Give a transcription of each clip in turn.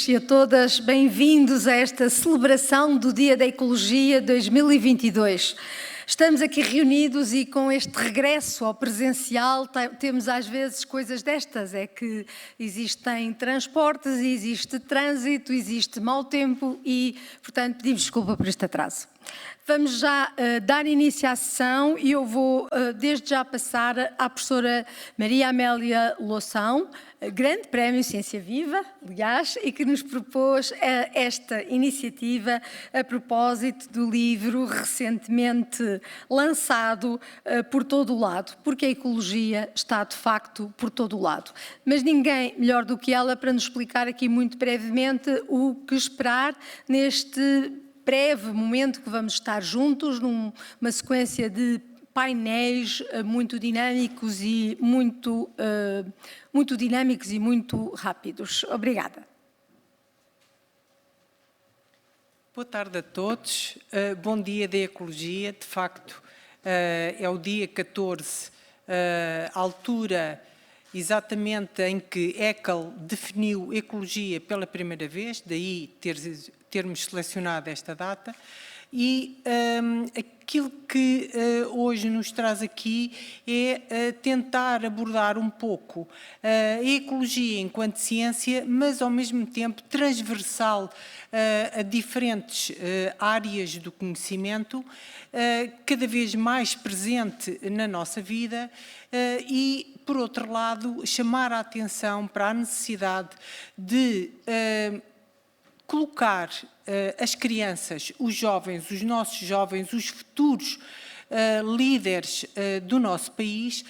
todos e a todas, bem-vindos a esta celebração do Dia da Ecologia 2022. Estamos aqui reunidos e com este regresso ao presencial temos às vezes coisas destas, é que existem transportes, existe trânsito, existe mau tempo e, portanto, pedimos desculpa por este atraso. Vamos já dar início à sessão e eu vou desde já passar à professora Maria Amélia Loução, Grande Prémio Ciência Viva, aliás, e que nos propôs esta iniciativa a propósito do livro recentemente lançado Por Todo o Lado, porque a ecologia está de facto por todo o lado. Mas ninguém melhor do que ela para nos explicar aqui muito brevemente o que esperar neste breve momento que vamos estar juntos numa sequência de painéis muito dinâmicos e muito rápidos. Obrigada. Boa tarde a todos. Bom dia da ecologia. De facto, é o dia 14, a altura exatamente em que Haeckel definiu ecologia pela primeira vez, daí termos selecionado esta data, e aquilo que hoje nos traz aqui é tentar abordar um pouco a ecologia enquanto ciência, mas ao mesmo tempo transversal a diferentes áreas do conhecimento, cada vez mais presente na nossa vida e, por outro lado, chamar a atenção para a necessidade de colocar as crianças, os jovens, os nossos jovens, os futuros líderes do nosso país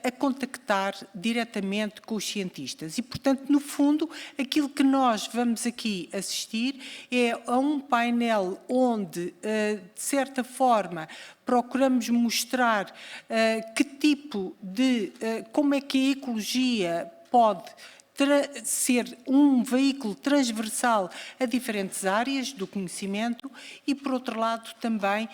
a contactar diretamente com os cientistas. E, portanto, no fundo, aquilo que nós vamos aqui assistir é a um painel onde, de certa forma, procuramos mostrar que tipo de, como é que a ecologia pode ser um veículo transversal a diferentes áreas do conhecimento e, por outro lado, também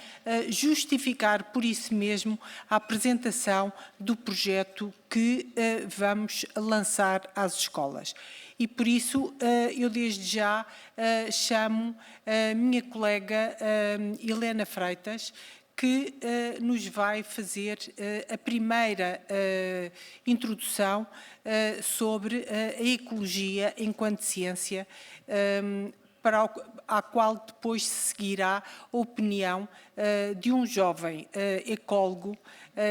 justificar por isso mesmo a apresentação do projeto que vamos lançar às escolas. E, por isso, eu desde já chamo a minha colega Helena Freitas, que nos vai fazer a primeira introdução sobre a ecologia enquanto ciência, à qual depois se seguirá a opinião de um jovem ecólogo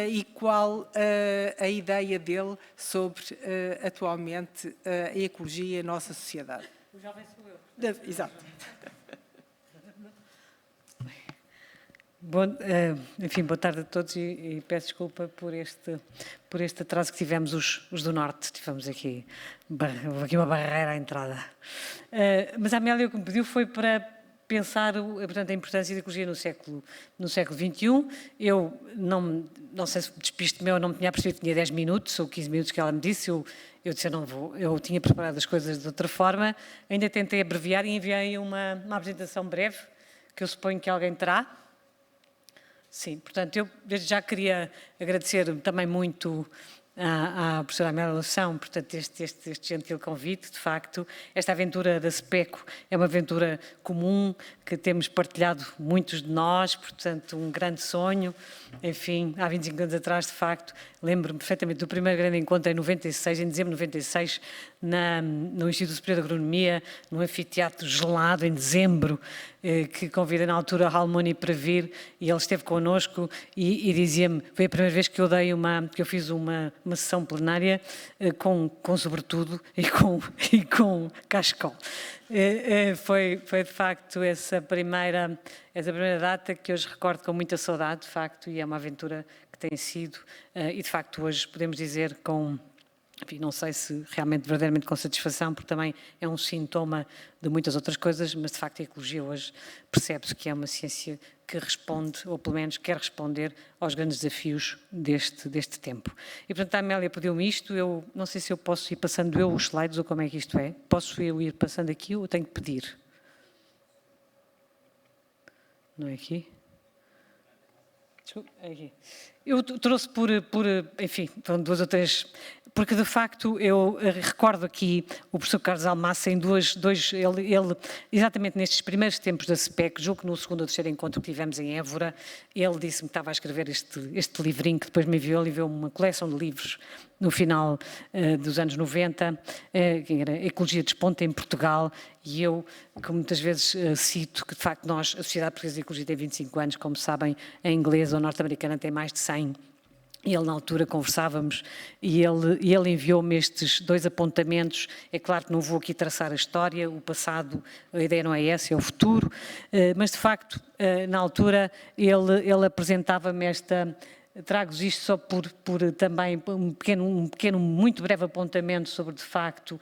e qual a ideia dele sobre atualmente a ecologia e a nossa sociedade. O jovem sou eu. Exato. Enfim, boa tarde a todos e peço desculpa por este atraso que tivemos os do Norte. Tivemos aqui uma barreira à entrada. Mas a Amélia o que me pediu foi para pensar, portanto, a importância da ecologia no século XXI. Eu não sei se despiste meu, não me tinha percebido que tinha 10 minutos ou 15 minutos que ela me disse. Eu disse, eu não vou. Eu tinha preparado as coisas de outra forma. Ainda tentei abreviar e enviei uma apresentação breve, que eu suponho que alguém terá. Sim, portanto, eu desde já queria agradecer também muito à professora Amélia Loução, portanto, este gentil convite. De facto, esta aventura da SPECO é uma aventura comum que temos partilhado muitos de nós, portanto, um grande sonho. Enfim, há 25 anos atrás, de facto, lembro-me perfeitamente do primeiro grande encontro em 96, em dezembro de 96, no Instituto Superior de Agronomia, num anfiteatro gelado em dezembro, que convidei na altura a Halmoni para vir, e ele esteve connosco e dizia-me, foi a primeira vez que eu fiz uma sessão plenária com sobretudo e com cachecol. Foi de facto essa primeira data que hoje recordo com muita saudade, de facto, e é uma aventura que tem sido, e de facto hoje podemos dizer enfim, não sei se realmente, verdadeiramente com satisfação, porque também é um sintoma de muitas outras coisas, mas de facto a ecologia hoje percebe-se que é uma ciência que responde, ou pelo menos quer responder, aos grandes desafios deste tempo. E portanto a Amélia pediu-me isto, eu não sei se eu posso ir passando os slides ou como é que isto é. Posso eu ir passando aqui ou tenho que pedir? Não é aqui? Desculpa, é aqui. Eu trouxe enfim, foram 2 ou 3, porque de facto eu recordo aqui o professor Carlos Almassa em ele exatamente nestes primeiros tempos da SPEC, julgo que no segundo ou terceiro encontro que tivemos em Évora, ele disse-me que estava a escrever este livrinho que depois me enviou, ele enviou-me uma coleção de livros no final dos anos 90, que era Ecologia Desponta em Portugal, e eu, que muitas vezes cito que de facto nós, a Sociedade Portuguesa de Ecologia tem 25 anos, como sabem, a inglesa ou norte-americana tem mais de 100. E ele, na altura, conversávamos e ele enviou-me estes 2 apontamentos. É claro que não vou aqui traçar a história, o passado, a ideia não é essa, é o futuro, mas de facto, na altura, ele apresentava-me trago-vos isto só por também um pequeno, muito breve apontamento sobre, de facto,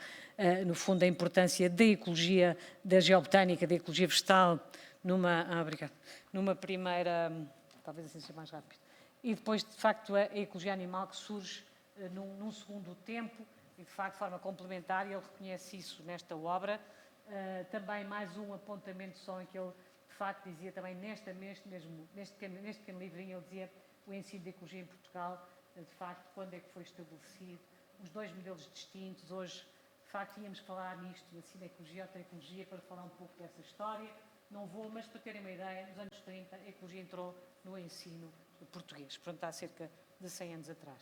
no fundo, a importância da ecologia, da geobotânica, da ecologia vegetal, numa primeira, talvez assim seja mais rápido. E depois, de facto, a ecologia animal que surge num segundo tempo e, de facto, de forma complementar, e ele reconhece isso nesta obra. Também mais um apontamento só em que ele, de facto, dizia também neste pequeno livrinho, ele dizia o ensino de ecologia em Portugal, de facto, quando é que foi estabelecido, os 2 modelos distintos. Hoje, de facto, tínhamos que falar nisto, assim, da ecologia, outra ecologia, para falar um pouco dessa história. Não vou, mas para terem uma ideia, nos anos 30, a ecologia entrou no ensino português, portanto, há cerca de 100 anos atrás.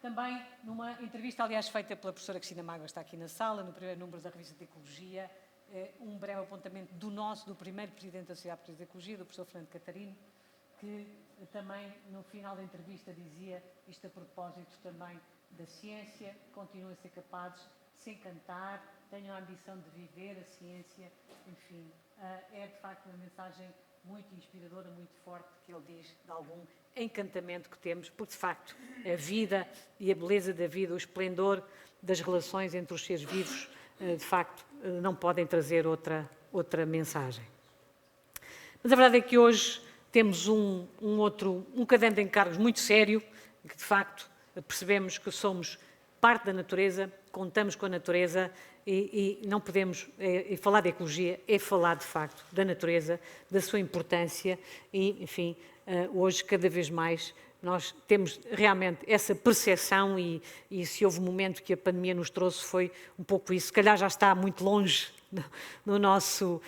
Também, numa entrevista, aliás, feita pela professora Cristina Mágoa, está aqui na sala, no primeiro número da revista de Ecologia, um breve apontamento do primeiro presidente da Sociedade Portuguesa de Ecologia, do professor Fernando Catarino, que também, no final da entrevista, dizia isto a propósito também da ciência: continuem a ser capazes de se encantar, tenham a ambição de viver a ciência, enfim, é de facto uma mensagem muito inspiradora, muito forte, que ele diz de algum encantamento que temos, porque de facto a vida e a beleza da vida, o esplendor das relações entre os seres vivos, de facto não podem trazer outra mensagem. Mas a verdade é que hoje temos um caderno de encargos muito sério, que de facto percebemos que somos parte da natureza, contamos com a natureza e não podemos, falar de ecologia é falar de facto da natureza, da sua importância e, enfim, hoje cada vez mais nós temos realmente essa percepção e se houve um momento que a pandemia nos trouxe foi um pouco isso, se calhar já está muito longe no nosso,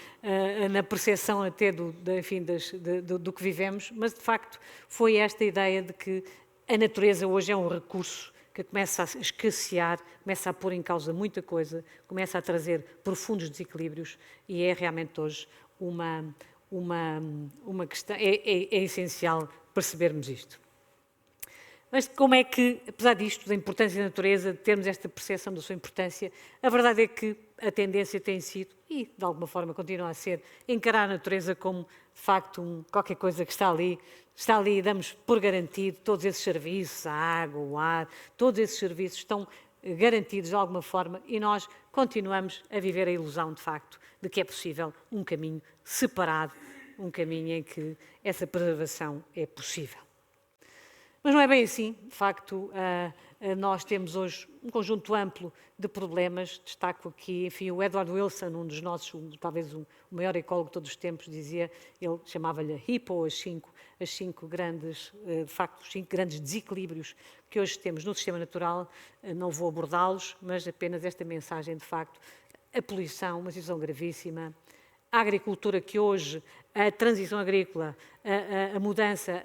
na percepção até do que vivemos, mas de facto foi esta ideia de que a natureza hoje é um recurso que começa a escassear, começa a pôr em causa muita coisa, começa a trazer profundos desequilíbrios e é realmente hoje uma questão, é essencial percebermos isto. Mas como é que, apesar disto, da importância da natureza, de termos esta percepção da sua importância, a verdade é que a tendência tem sido, e de alguma forma continua a ser, encarar a natureza como, de facto, qualquer coisa que está ali e damos por garantido todos esses serviços, a água, o ar, todos esses serviços estão garantidos de alguma forma e nós continuamos a viver a ilusão, de facto, de que é possível um caminho separado, um caminho em que essa preservação é possível. Mas não é bem assim, de facto, nós temos hoje um conjunto amplo de problemas, destaco aqui, enfim, o Edward Wilson, um dos nossos, talvez o maior ecólogo de todos os tempos, dizia, ele chamava-lhe a HIPPO, as cinco grandes, de facto, os 5 grandes desequilíbrios que hoje temos no sistema natural, não vou abordá-los, mas apenas esta mensagem, de facto, a poluição, uma situação gravíssima, a agricultura que hoje, a transição agrícola, a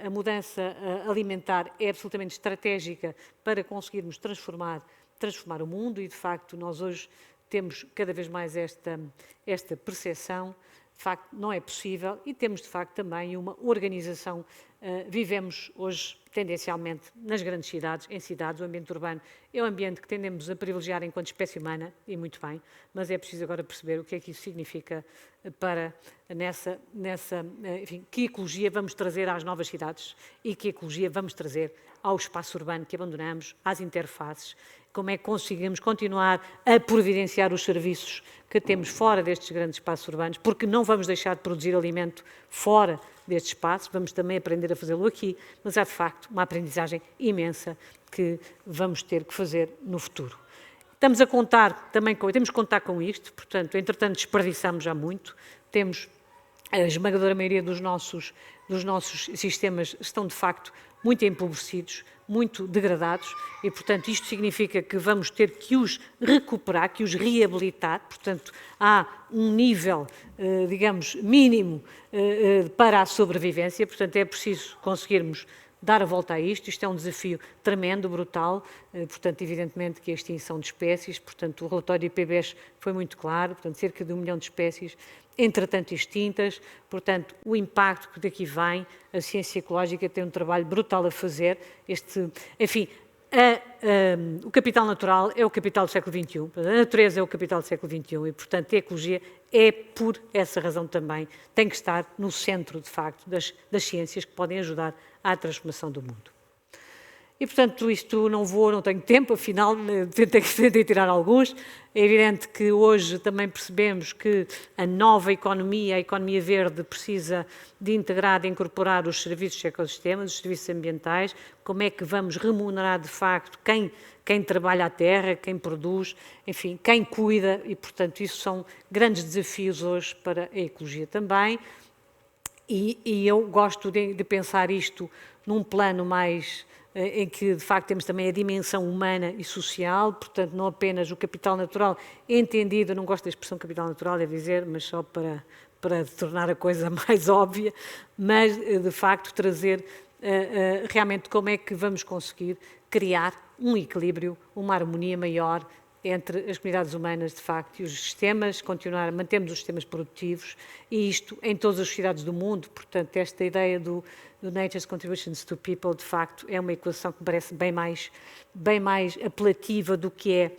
mudança alimentar é absolutamente estratégica para conseguirmos transformar o mundo e, de facto, nós hoje temos cada vez mais esta percepção, de facto, não é possível e temos, de facto, também uma organização. Vivemos hoje, tendencialmente, nas grandes cidades, em cidades, o ambiente urbano é um ambiente que tendemos a privilegiar enquanto espécie humana, e muito bem, mas é preciso agora perceber o que é que isso significa para enfim, que ecologia vamos trazer às novas cidades e que ecologia vamos trazer ao espaço urbano que abandonamos, às interfaces, como é que conseguimos continuar a providenciar os serviços que temos fora destes grandes espaços urbanos, porque não vamos deixar de produzir alimento fora destes espaços, vamos também aprender a fazê-lo aqui, mas há de facto uma aprendizagem imensa que vamos ter que fazer no futuro. Temos que contar com isto, portanto, entretanto desperdiçamos já muito, temos a esmagadora maioria dos nossos sistemas estão, de facto, muito empobrecidos, muito degradados e, portanto, isto significa que vamos ter que os recuperar, que os reabilitar. Portanto, há um nível, digamos, mínimo para a sobrevivência. Portanto, é preciso conseguirmos dar a volta a isto. Isto é um desafio tremendo, brutal. Portanto, evidentemente que a extinção de espécies, portanto, o relatório do IPBES foi muito claro, portanto, cerca de 1 milhão de espécies entretanto extintas, portanto, o impacto que daqui vem, a ciência ecológica tem um trabalho brutal a fazer, enfim, o capital natural é o capital do século XXI, a natureza é o capital do século XXI e, portanto, a ecologia é, por essa razão também, tem que estar no centro, de facto, das ciências que podem ajudar à transformação do mundo. E, portanto, isto não tenho tempo, afinal, tentei tirar alguns. É evidente que hoje também percebemos que a nova economia, a economia verde, precisa de integrar, de incorporar os serviços de ecossistemas, os serviços ambientais, como é que vamos remunerar, de facto, quem trabalha a terra, quem produz, enfim, quem cuida, e, portanto, isso são grandes desafios hoje para a ecologia também. E eu gosto de pensar isto num plano mais em que, de facto, temos também a dimensão humana e social, portanto, não apenas o capital natural entendido, eu não gosto da expressão capital natural, é dizer, mas só para tornar a coisa mais óbvia, mas, de facto, trazer realmente como é que vamos conseguir criar um equilíbrio, uma harmonia maior entre as comunidades humanas, de facto, e os sistemas, mantermos os sistemas produtivos, e isto em todas as sociedades do mundo. Portanto, esta ideia do Nature's Contributions to People, de facto, é uma equação que me parece bem mais apelativa do que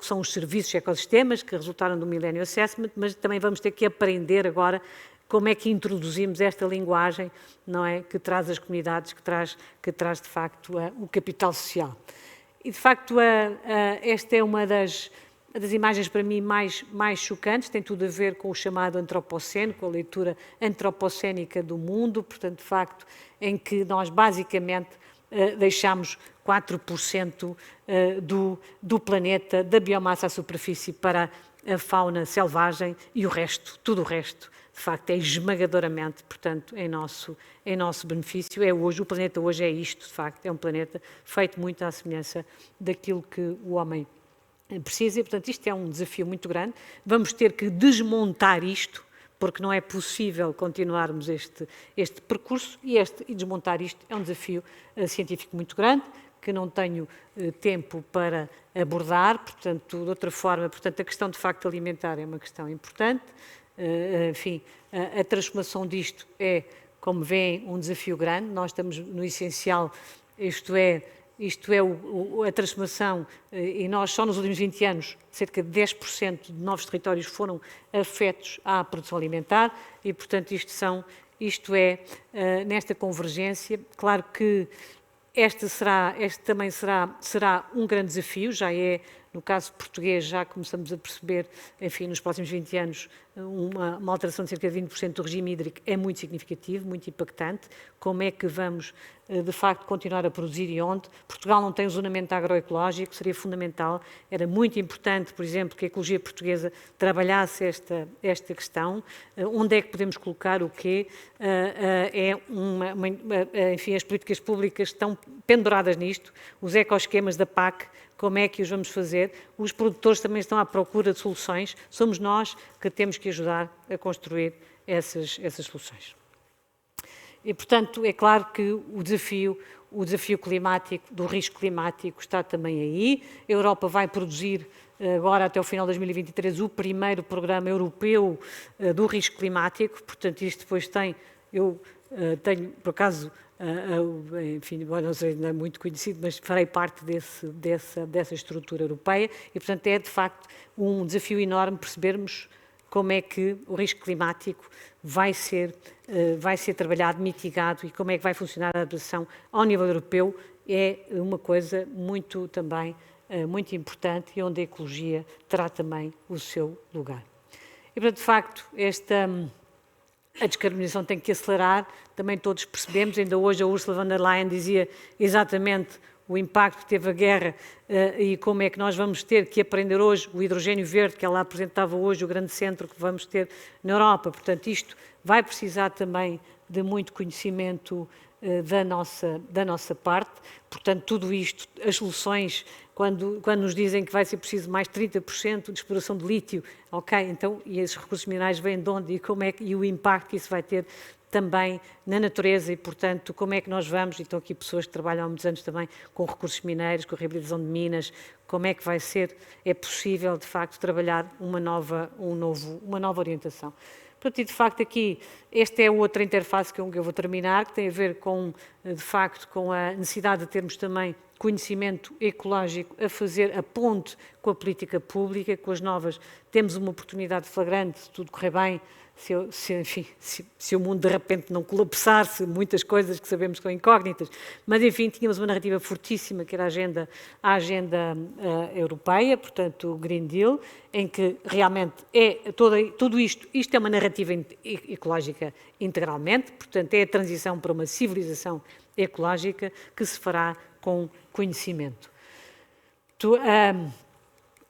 são os serviços de ecossistemas, que resultaram do Millennium Assessment, mas também vamos ter que aprender agora como é que introduzimos esta linguagem, não é, que traz as comunidades, que traz de facto o capital social. E, de facto, esta é uma das imagens, para mim, mais chocantes, tem tudo a ver com o chamado antropoceno, com a leitura antropocénica do mundo, portanto, de facto, em que nós, basicamente, deixamos 4% do planeta, da biomassa à superfície, para a fauna selvagem e o resto, tudo o resto, de facto, é esmagadoramente, portanto, em nosso benefício. O planeta hoje é isto, de facto, é um planeta feito muito à semelhança daquilo que o homem precisa e, portanto, isto é um desafio muito grande. Vamos ter que desmontar isto, porque não é possível continuarmos este percurso e desmontar isto é um desafio científico muito grande, que não tenho tempo para abordar, portanto, de outra forma, portanto, a questão de facto alimentar é uma questão importante. Enfim, a transformação disto é, como veem, um desafio grande. Nós estamos no essencial, isto é a transformação, e nós só nos últimos 20 anos, cerca de 10% de novos territórios foram afetos à produção alimentar e, portanto, isto é nesta convergência. Claro que este também será um grande desafio, já é, no caso português, já começamos a perceber, enfim, nos próximos 20 anos, uma alteração de cerca de 20% do regime hídrico é muito significativo, muito impactante. Como é que vamos, de facto, continuar a produzir e onde? Portugal não tem um zonamento agroecológico, seria fundamental, era muito importante, por exemplo, que a ecologia portuguesa trabalhasse esta questão. Onde é que podemos colocar o quê? Enfim, as políticas públicas estão penduradas nisto, os ecoesquemas da PAC, como é que os vamos fazer? Os produtores também estão à procura de soluções, somos nós que temos que ajudar a construir essas soluções. E, portanto, é claro que o desafio climático, do risco climático, está também aí. A Europa vai produzir, agora até o final de 2023, o primeiro programa europeu do risco climático, portanto, isto depois eu tenho, por acaso, enfim, não sei, não é muito conhecido, mas farei parte dessa estrutura europeia e, portanto, é de facto um desafio enorme percebermos como é que o risco climático vai ser trabalhado, mitigado e como é que vai funcionar a adaptação ao nível europeu. É uma coisa muito importante e onde a ecologia terá também o seu lugar. E, portanto, de facto, a descarbonização tem que acelerar, também todos percebemos, ainda hoje a Ursula von der Leyen dizia exatamente o impacto que teve a guerra e como é que nós vamos ter que aprender hoje o hidrogênio verde, que ela apresentava hoje, o grande centro que vamos ter na Europa. Portanto, isto vai precisar também de muito conhecimento da nossa parte. Portanto, tudo isto, as soluções, quando nos dizem que vai ser preciso mais 30% de exploração de lítio, ok, então, e esses recursos minerais vêm de onde e o impacto que isso vai ter também na natureza e, portanto, como é que nós vamos, e estão aqui pessoas que trabalham há muitos anos também com recursos mineiros, com a reabilitação de minas, como é que vai ser, é possível, de facto, trabalhar uma nova orientação. Portanto, e de facto aqui, esta é outra interface que eu vou terminar, que tem a ver com, de facto, com a necessidade de termos também conhecimento ecológico a fazer a ponte com a política pública, com as novas, temos uma oportunidade flagrante, se tudo correr bem, se o mundo de repente não colapsar, se muitas coisas que sabemos que são incógnitas, mas enfim, tínhamos uma narrativa fortíssima que era a agenda europeia, portanto o Green Deal, em que realmente tudo isto é uma narrativa ecológica integralmente, portanto é a transição para uma civilização ecológica que se fará com conhecimento.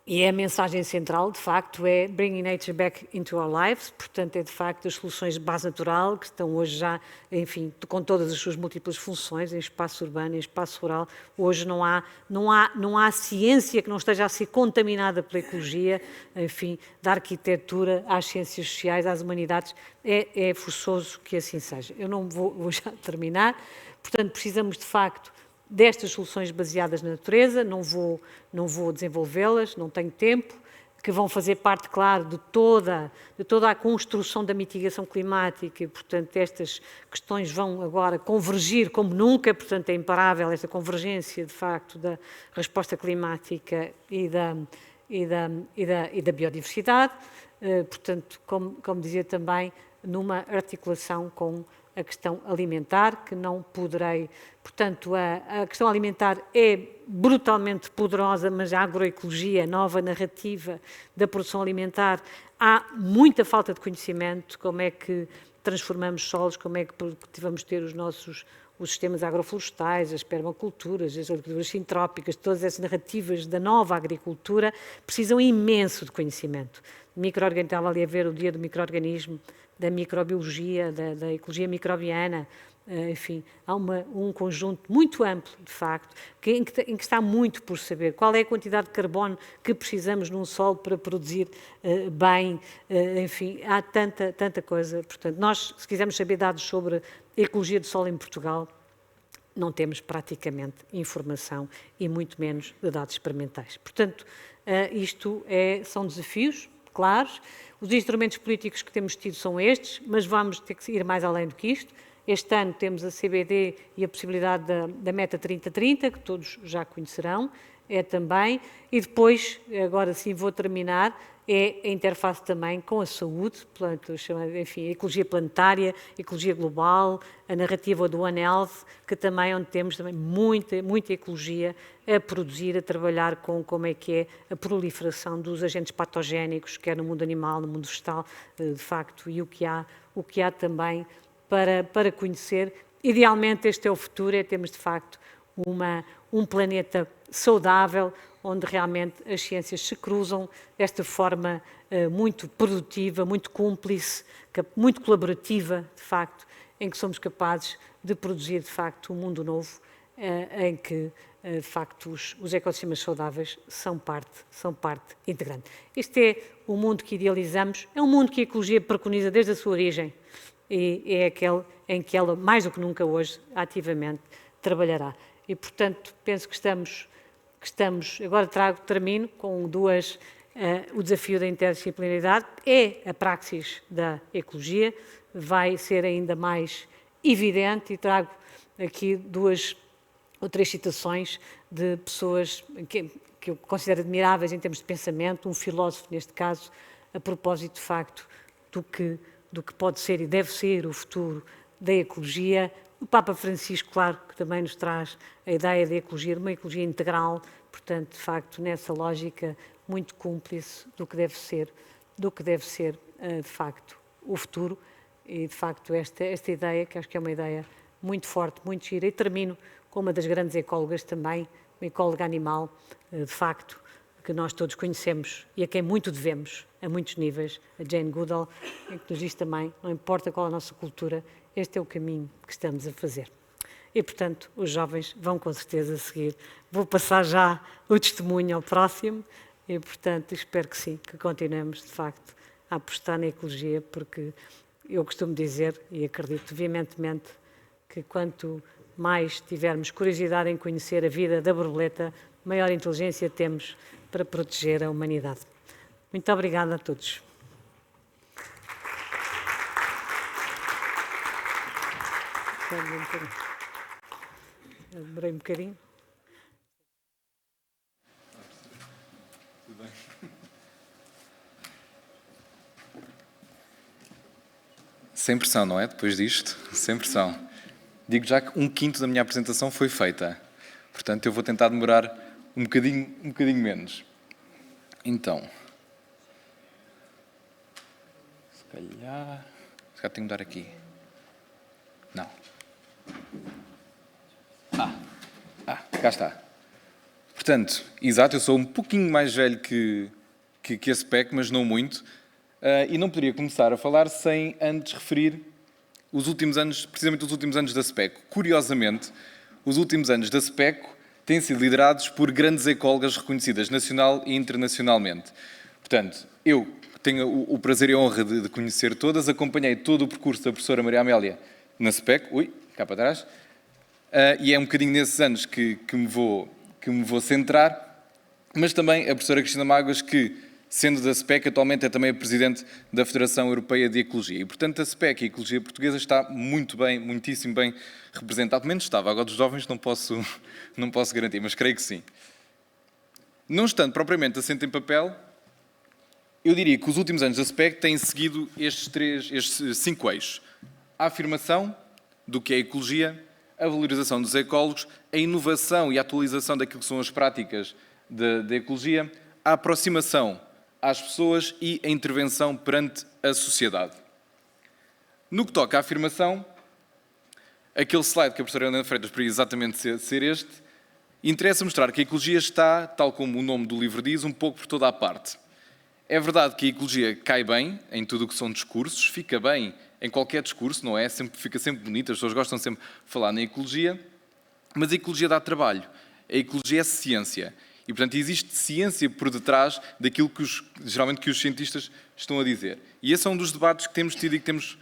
E a mensagem central, de facto, é Bringing Nature Back into Our Lives, portanto, é de facto as soluções de base natural, que estão hoje já, enfim, com todas as suas múltiplas funções, em espaço urbano, em espaço rural. Hoje não há ciência que não esteja a ser contaminada pela ecologia, enfim, da arquitetura às ciências sociais, às humanidades, é forçoso que assim seja. Eu não vou já terminar, portanto, precisamos, de facto, destas soluções baseadas na natureza, não vou desenvolvê-las, não tenho tempo, que vão fazer parte, claro, de toda a construção da mitigação climática e, portanto, estas questões vão agora convergir como nunca, portanto, é imparável esta convergência, de facto, da resposta climática e da biodiversidade, portanto, como dizia também, numa articulação com a questão alimentar, que não poderei... Portanto, a questão alimentar é brutalmente poderosa, mas a agroecologia, a nova narrativa da produção alimentar, há muita falta de conhecimento, como é que transformamos solos, como é que vamos ter os sistemas agroflorestais, as permaculturas, as agriculturas sintrópicas, todas essas narrativas da nova agricultura precisam imenso de conhecimento. Estava ali a ver o dia do micro-organismo, da microbiologia, da ecologia microbiana, enfim, há um conjunto muito amplo, de facto, em que está muito por saber. Qual é a quantidade de carbono que precisamos num solo para produzir bem, enfim, há tanta coisa. Portanto, nós, se quisermos saber dados sobre a ecologia do solo em Portugal, não temos praticamente informação e muito menos de dados experimentais. Portanto, isto são desafios claros. Os instrumentos políticos que temos tido são estes, mas vamos ter que ir mais além do que isto. Este ano temos a CBD e a possibilidade da Meta 3030, que todos já conhecerão, também. E depois, agora sim vou terminar, a interface também com a saúde, portanto, enfim, a ecologia planetária, a ecologia global, a narrativa do One Health, que também onde temos também muita ecologia a produzir, a trabalhar com como é que é a proliferação dos agentes patogénicos, quer no mundo animal, no mundo vegetal, de facto, e o que há também para conhecer. Idealmente este é o futuro, temos de facto um planeta saudável, onde realmente as ciências se cruzam desta forma muito produtiva, muito cúmplice, muito colaborativa, de facto, em que somos capazes de produzir, de facto, um mundo novo, em que, de facto, os ecossistemas saudáveis são parte integrante. Este é o mundo que idealizamos, é um mundo que a ecologia preconiza desde a sua origem, e é aquele em que ela, mais do que nunca hoje, ativamente trabalhará. E, portanto, penso que estamos agora termino com o desafio da interdisciplinaridade, é a praxis da ecologia, vai ser ainda mais evidente, e trago aqui 2 ou 3 citações de pessoas que eu considero admiráveis em termos de pensamento, um filósofo neste caso, a propósito de facto do que pode ser e deve ser o futuro da ecologia. O Papa Francisco, claro, que também nos traz a ideia da ecologia, de uma ecologia integral, portanto, de facto, nessa lógica muito cúmplice do que deve ser, de facto, o futuro, e, de facto, esta ideia, que acho que é uma ideia muito forte, muito gira, e termino com uma das grandes ecólogas também, uma ecóloga animal, de facto, que nós todos conhecemos e a quem muito devemos, a muitos níveis, a Jane Goodall, em que nos diz também, não importa qual a nossa cultura, este é o caminho que estamos a fazer. E, portanto, os jovens vão com certeza seguir. Vou passar já o testemunho ao próximo e, portanto, espero que sim, que continuemos, de facto, a apostar na ecologia, porque eu costumo dizer, e acredito veementemente, que quanto mais tivermos curiosidade em conhecer a vida da borboleta, maior inteligência temos para proteger a humanidade. Muito obrigada a todos. Demorei um bocadinho. Tudo bem. Sem pressão, não é? Depois disto, sem pressão. Digo já que 1/5 da minha apresentação foi feita. Portanto, eu vou tentar demorar um bocadinho menos. Então, se calhar tenho que dar aqui. Não. Cá está. Portanto, exato, eu sou um pouquinho mais velho que a SPEC, mas não muito. E não poderia começar a falar sem antes referir os últimos anos, precisamente os últimos anos da SPEC. Curiosamente, os últimos anos da SPEC têm sido liderados por grandes ecólogas reconhecidas nacional e internacionalmente. Portanto, eu tenho o prazer e a honra de conhecer todas, acompanhei todo o percurso da professora Maria Amélia na SPEC, cá para trás, e é um bocadinho nesses anos que me vou centrar, mas também a professora Cristina Mágoas, que, sendo da SPEC, atualmente é também a Presidente da Federação Europeia de Ecologia. E, portanto, a SPEC e a ecologia portuguesa está muito bem, muitíssimo bem representada. Pelo menos estava. Agora, dos jovens não posso garantir, mas creio que sim. Não estando propriamente assente em papel, eu diria que os últimos anos da SPEC têm seguido estes 5 eixos. A afirmação do que é a ecologia, a valorização dos ecólogos, a inovação e a atualização daquilo que são as práticas da ecologia, a aproximação às pessoas e a intervenção perante a sociedade. No que toca à afirmação, aquele slide que a professora Helena Freitas poderia exatamente ser este, interessa mostrar que a ecologia está, tal como o nome do livro diz, um pouco por toda a parte. É verdade que a ecologia cai bem em tudo o que são discursos, fica bem em qualquer discurso, não é? Fica sempre bonita, as pessoas gostam sempre de falar na ecologia, mas a ecologia dá trabalho. A ecologia é ciência. E, portanto, existe ciência por detrás daquilo que geralmente os cientistas estão a dizer. E esse é um dos debates que temos tido e que temos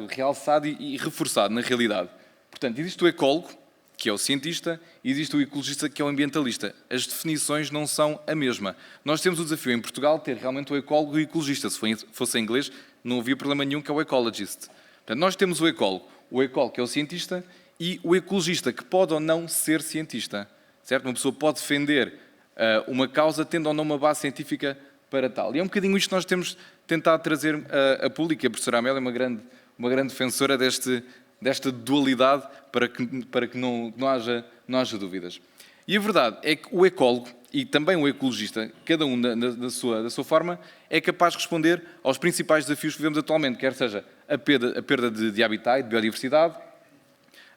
realçado e reforçado na realidade. Portanto, existe o ecólogo, que é o cientista, e existe o ecologista, que é o ambientalista. As definições não são a mesma. Nós temos o desafio em Portugal de ter realmente o ecólogo e o ecologista. Se fosse em inglês, não havia problema nenhum, que é o ecologist. Portanto, nós temos o ecólogo que é o cientista, e o ecologista, que pode ou não ser cientista. Certo? Uma pessoa pode defender uma causa tendo ou não uma base científica para tal. E é um bocadinho isto que nós temos tentado trazer a público. A professora Amélia é uma grande defensora desta dualidade para que não haja dúvidas. E a verdade é que o ecólogo e também o ecologista, cada um da sua forma, é capaz de responder aos principais desafios que vivemos atualmente, quer seja a perda de habitat e de biodiversidade,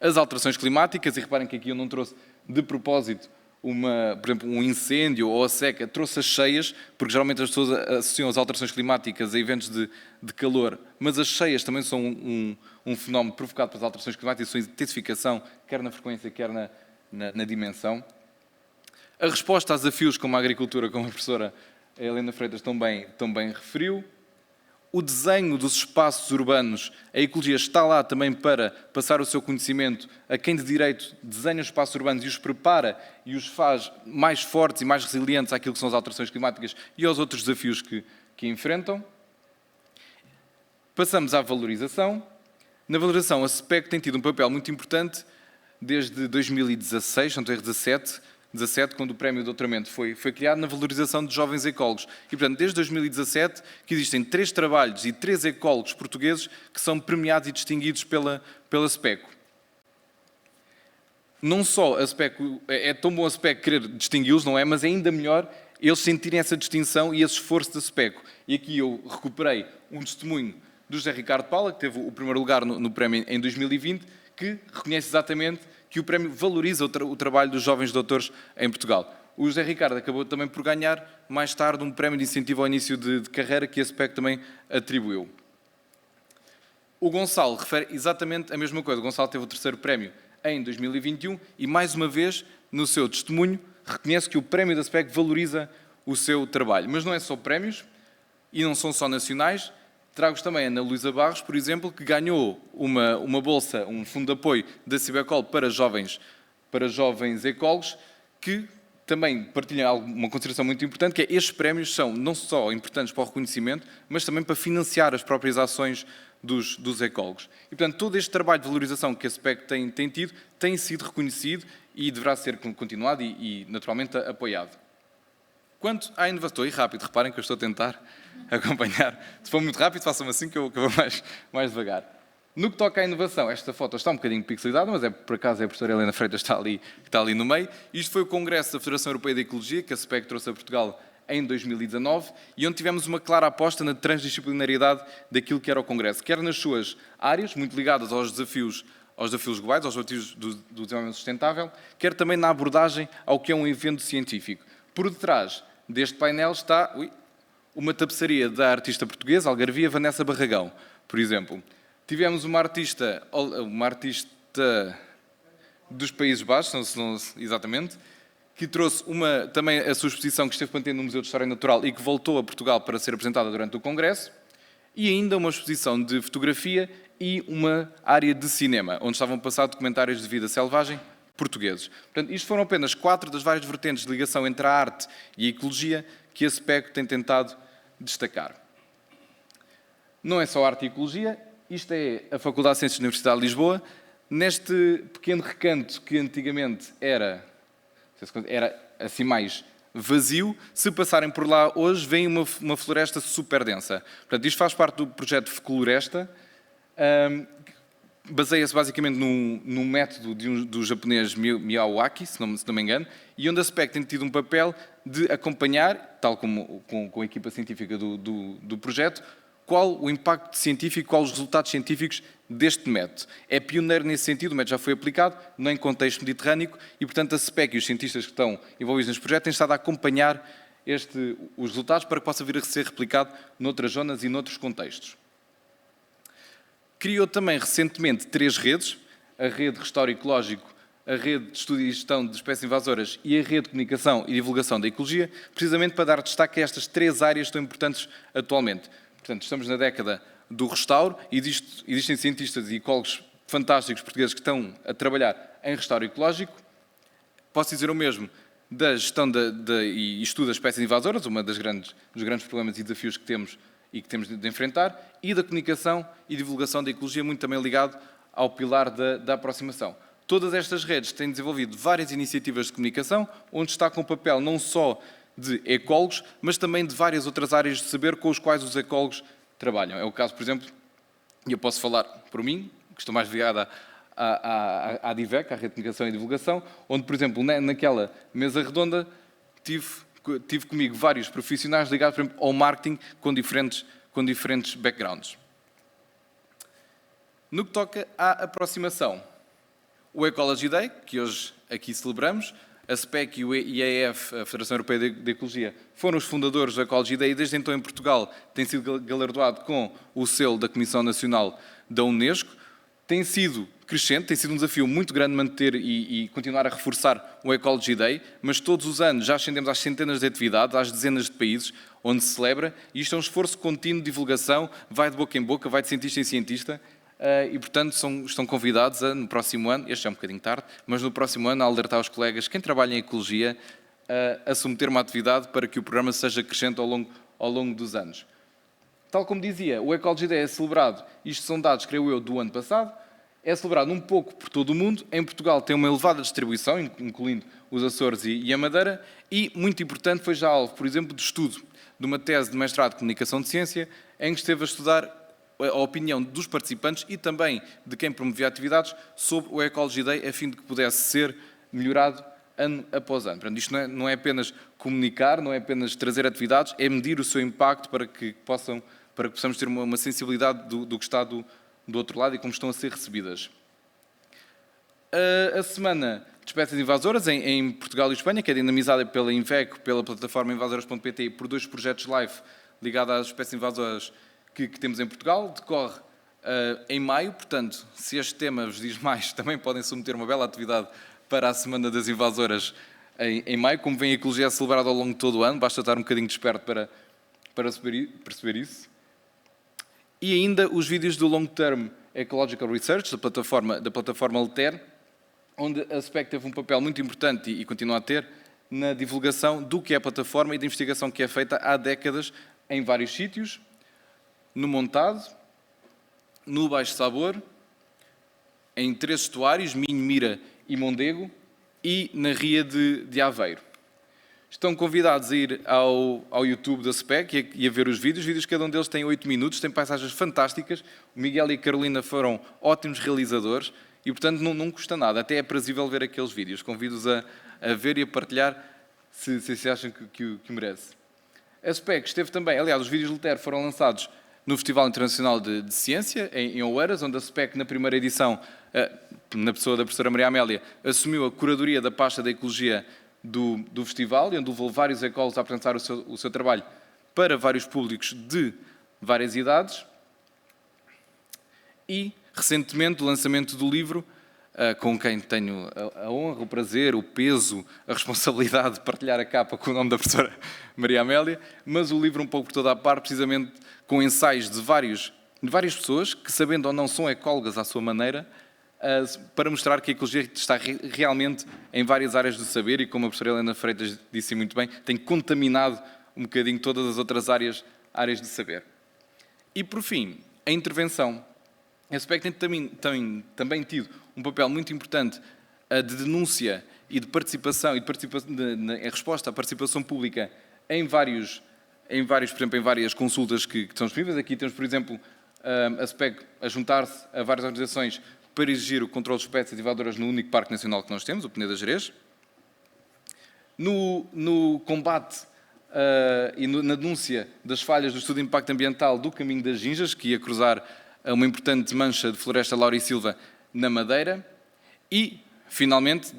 as alterações climáticas, e reparem que aqui eu não trouxe de propósito, por exemplo, um incêndio ou a seca, trouxe as cheias, porque geralmente as pessoas associam as alterações climáticas a eventos de calor, mas as cheias também são um fenómeno provocado pelas alterações climáticas, sua intensificação, quer na frequência, quer na dimensão. A resposta a desafios como a agricultura, como a professora Helena Freitas também referiu. O desenho dos espaços urbanos, a ecologia está lá também para passar o seu conhecimento a quem de direito desenha os espaços urbanos e os prepara e os faz mais fortes e mais resilientes àquilo que são as alterações climáticas e aos outros desafios que enfrentam. Passamos à valorização. Na valorização, a SPEC tem tido um papel muito importante desde 2016, não estou a 17, quando o Prémio de Doutoramento foi criado, na valorização de jovens ecólogos. E, portanto, desde 2017, que existem 3 trabalhos e 3 ecólogos portugueses que são premiados e distinguidos pela SPEC. Não só a SPEC, é tão bom a SPEC querer distingui-los, não é? Mas é ainda melhor eles sentirem essa distinção e esse esforço da SPEC. E aqui eu recuperei um testemunho do José Ricardo Paula, que teve o primeiro lugar no prémio em 2020, que reconhece exatamente que o prémio valoriza o trabalho dos jovens doutores em Portugal. O José Ricardo acabou também por ganhar, mais tarde, um prémio de incentivo ao início de carreira que a SPEC também atribuiu. O Gonçalo refere exatamente a mesma coisa. O Gonçalo teve o 3º prémio em 2021 e, mais uma vez, no seu testemunho, reconhece que o prémio da SPEC valoriza o seu trabalho. Mas não é só prémios e não são só nacionais. Trago-vos também a Ana Luísa Barros, por exemplo, que ganhou uma bolsa, um fundo de apoio da Cibecol para jovens ecólogos, que também partilham uma consideração muito importante, que é estes prémios são não só importantes para o reconhecimento, mas também para financiar as próprias ações dos ecólogos. E, portanto, todo este trabalho de valorização que a SPEC tem tido tem sido reconhecido e deverá ser continuado e naturalmente, apoiado. Quanto à inovação, estou aí rápido, reparem que eu estou a tentar acompanhar. Se for muito rápido, façam assim que eu vou mais devagar. No que toca à inovação, esta foto está um bocadinho pixelizada, mas por acaso a professora Helena Freitas que está ali no meio. Isto foi o Congresso da Federação Europeia de Ecologia, que a SPEC trouxe a Portugal em 2019, e onde tivemos uma clara aposta na transdisciplinariedade daquilo que era o Congresso, quer nas suas áreas, muito ligadas aos desafios globais, aos objetivos do desenvolvimento sustentável, quer também na abordagem ao que é um evento científico. Por detrás deste painel está uma tapeçaria da artista portuguesa, algarvia, Vanessa Barragão, por exemplo. Tivemos uma artista dos Países Baixos, exatamente, que trouxe também a sua exposição que esteve mantendo no Museu de História Natural e que voltou a Portugal para ser apresentada durante o Congresso, e ainda uma exposição de fotografia e uma área de cinema, onde estavam passados documentários de vida selvagem portugueses. Portanto, isto foram apenas 4 das várias vertentes de ligação entre a arte e a ecologia que a SPEC tem tentado destacar. Não é só arte e ecologia, isto é a Faculdade de Ciências da Universidade de Lisboa, neste pequeno recanto que antigamente era assim mais vazio, se passarem por lá hoje, veem uma floresta super densa. Portanto, isto faz parte do projeto Floresta, baseia-se basicamente num método do japonês Miyawaki, se não me engano, e onde a SPEC tem tido um papel de acompanhar, tal como com a equipa científica do projeto, qual o impacto científico, quais os resultados científicos deste método. É pioneiro nesse sentido, o método já foi aplicado, não em contexto mediterrâneo, e, portanto, a SPEC e os cientistas que estão envolvidos neste projeto têm estado a acompanhar os resultados para que possa vir a ser replicado noutras zonas e noutros contextos. Criou também, recentemente, 3 redes, a Rede Restauro Ecológico, a Rede de Estudo e Gestão de Espécies Invasoras e a Rede de Comunicação e Divulgação da Ecologia, precisamente para dar destaque a estas 3 áreas tão importantes atualmente. Portanto, estamos na década do restauro e existem cientistas e ecólogos fantásticos portugueses que estão a trabalhar em restauro ecológico. Posso dizer o mesmo da gestão e estudo das espécies invasoras, dos grandes problemas e desafios que temos e que temos de enfrentar, e da comunicação e divulgação da ecologia, muito também ligado ao pilar da aproximação. Todas estas redes têm desenvolvido várias iniciativas de comunicação, onde está com o papel não só de ecólogos, mas também de várias outras áreas de saber com os quais os ecólogos trabalham. É o caso, por exemplo, e eu posso falar por mim, que estou mais ligado à DIVEC, à Rede de Comunicação e Divulgação, onde, por exemplo, naquela mesa redonda, tive comigo vários profissionais ligados, por exemplo, ao marketing com diferentes backgrounds. No que toca à aproximação, o Ecology Day, que hoje aqui celebramos, a SPEC e o IAF, a Federação Europeia de Ecologia, foram os fundadores do Ecology Day e desde então em Portugal tem sido galardoado com o selo da Comissão Nacional da Unesco. Tem sido crescente, tem sido um desafio muito grande manter e continuar a reforçar o Ecology Day, mas todos os anos já ascendemos às centenas de atividades, às dezenas de países onde se celebra, e isto é um esforço contínuo de divulgação, vai de boca em boca, vai de cientista em cientista, e, portanto, estão convidados no próximo ano, este já é um bocadinho tarde, mas no próximo ano a alertar os colegas, quem trabalha em ecologia, a submeter uma atividade para que o programa seja crescente ao longo dos anos. Tal como dizia, o Ecology Day é celebrado, isto são dados, creio eu, do ano passado, é celebrado um pouco por todo o mundo. Em Portugal tem uma elevada distribuição, incluindo os Açores e a Madeira, e, muito importante, foi já alvo, por exemplo, de estudo de uma tese de mestrado de Comunicação de Ciência, em que esteve a estudar a opinião dos participantes e também de quem promovia atividades sobre o Ecology Day, a fim de que pudesse ser melhorado ano após ano. Portanto, isto não é apenas comunicar, não é apenas trazer atividades, é medir o seu impacto para que possamos ter uma sensibilidade do que está do outro lado e como estão a ser recebidas. a Semana de Espécies Invasoras em Portugal e Espanha, que é dinamizada pela Inveco, pela plataforma invasoras.pt e por 2 projetos live ligados às espécies invasoras que temos em Portugal. Decorre em maio, portanto, se este tema vos diz mais, também podem submeter uma bela atividade para a Semana das Invasoras em maio. Como vem, a ecologia é celebrada ao longo de todo o ano, basta estar um bocadinho desperto para perceber isso. E ainda os vídeos do Long Term Ecological Research, da plataforma Alter, onde a SPEC teve um papel muito importante e continua a ter na divulgação do que é a plataforma e da investigação que é feita há décadas em vários sítios, no Montado, no Baixo Sabor, em 3 estuários, Minho, Mira e Mondego, e na Ria de Aveiro. Estão convidados a ir ao YouTube da SPEC e a ver os vídeos. Cada um deles tem 8 minutos, tem paisagens fantásticas. O Miguel e a Carolina foram ótimos realizadores e, portanto, não custa nada. Até é prazível ver aqueles vídeos. Convido-os a ver e a partilhar se acham que merece. A SPEC esteve também, aliás, os vídeos de Lutero foram lançados no Festival Internacional de Ciência, em Oeiras, onde a SPEC, na primeira edição, na pessoa da professora Maria Amélia, assumiu a curadoria da pasta da ecologia do festival, e onde levou vários ecólogos a apresentar o seu trabalho para vários públicos de várias idades. E, recentemente, o lançamento do livro, com quem tenho a honra, o prazer, o peso, a responsabilidade de partilhar a capa com o nome da professora Maria Amélia, mas o livro um pouco por toda a parte, precisamente com ensaios de várias pessoas que, sabendo ou não, são ecólogas à sua maneira, para mostrar que a ecologia está realmente em várias áreas do saber e, como a professora Helena Freitas disse muito bem, tem contaminado um bocadinho todas as outras áreas do saber. E, por fim, a intervenção. A SPEC tem também tido um papel muito importante de denúncia e de participação, em resposta à participação pública em várias consultas que estão disponíveis. Aqui temos, por exemplo, a SPEC a juntar-se a várias organizações para exigir o controle de espécies invasoras no único parque nacional que nós temos, o Peneda Gerês. No combate e na denúncia das falhas do estudo de impacto ambiental do Caminho das Ginjas, que ia cruzar uma importante mancha de floresta Laura e Silva na Madeira. E, finalmente,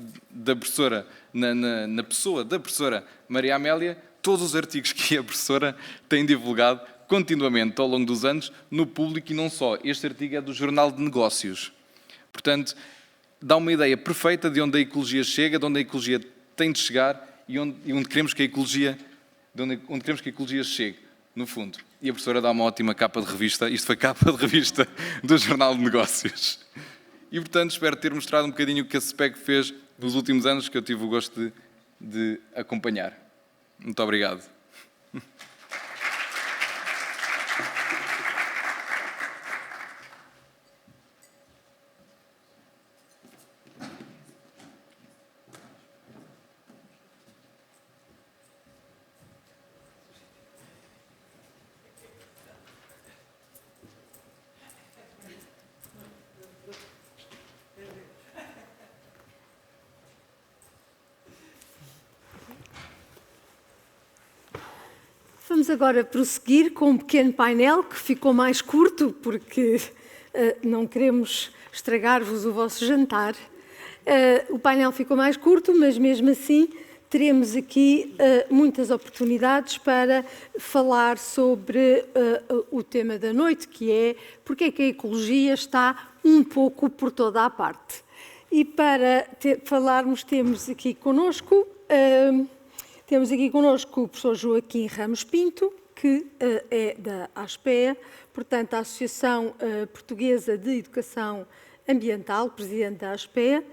na pessoa da professora Maria Amélia, todos os artigos que a professora tem divulgado continuamente ao longo dos anos no público, e não só. Este artigo é do Jornal de Negócios. Portanto, dá uma ideia perfeita de onde a ecologia chega, de onde a ecologia tem de chegar e onde queremos que a ecologia chegue, no fundo. E a professora dá uma ótima capa de revista. Isto foi capa de revista do Jornal de Negócios. E, portanto, espero ter mostrado um bocadinho o que a SPEC fez nos últimos anos, que eu tive o gosto de acompanhar. Muito obrigado. Vamos agora prosseguir com um pequeno painel que ficou mais curto, porque não queremos estragar-vos o vosso jantar. O painel ficou mais curto, mas mesmo assim teremos aqui muitas oportunidades para falar sobre o tema da noite, que é porque é que a ecologia está um pouco por toda a parte. E para falarmos, temos aqui connosco o professor Joaquim Ramos Pinto, que é da ASPEA, portanto, a Associação Portuguesa de Educação Ambiental, presidente da ASPEA,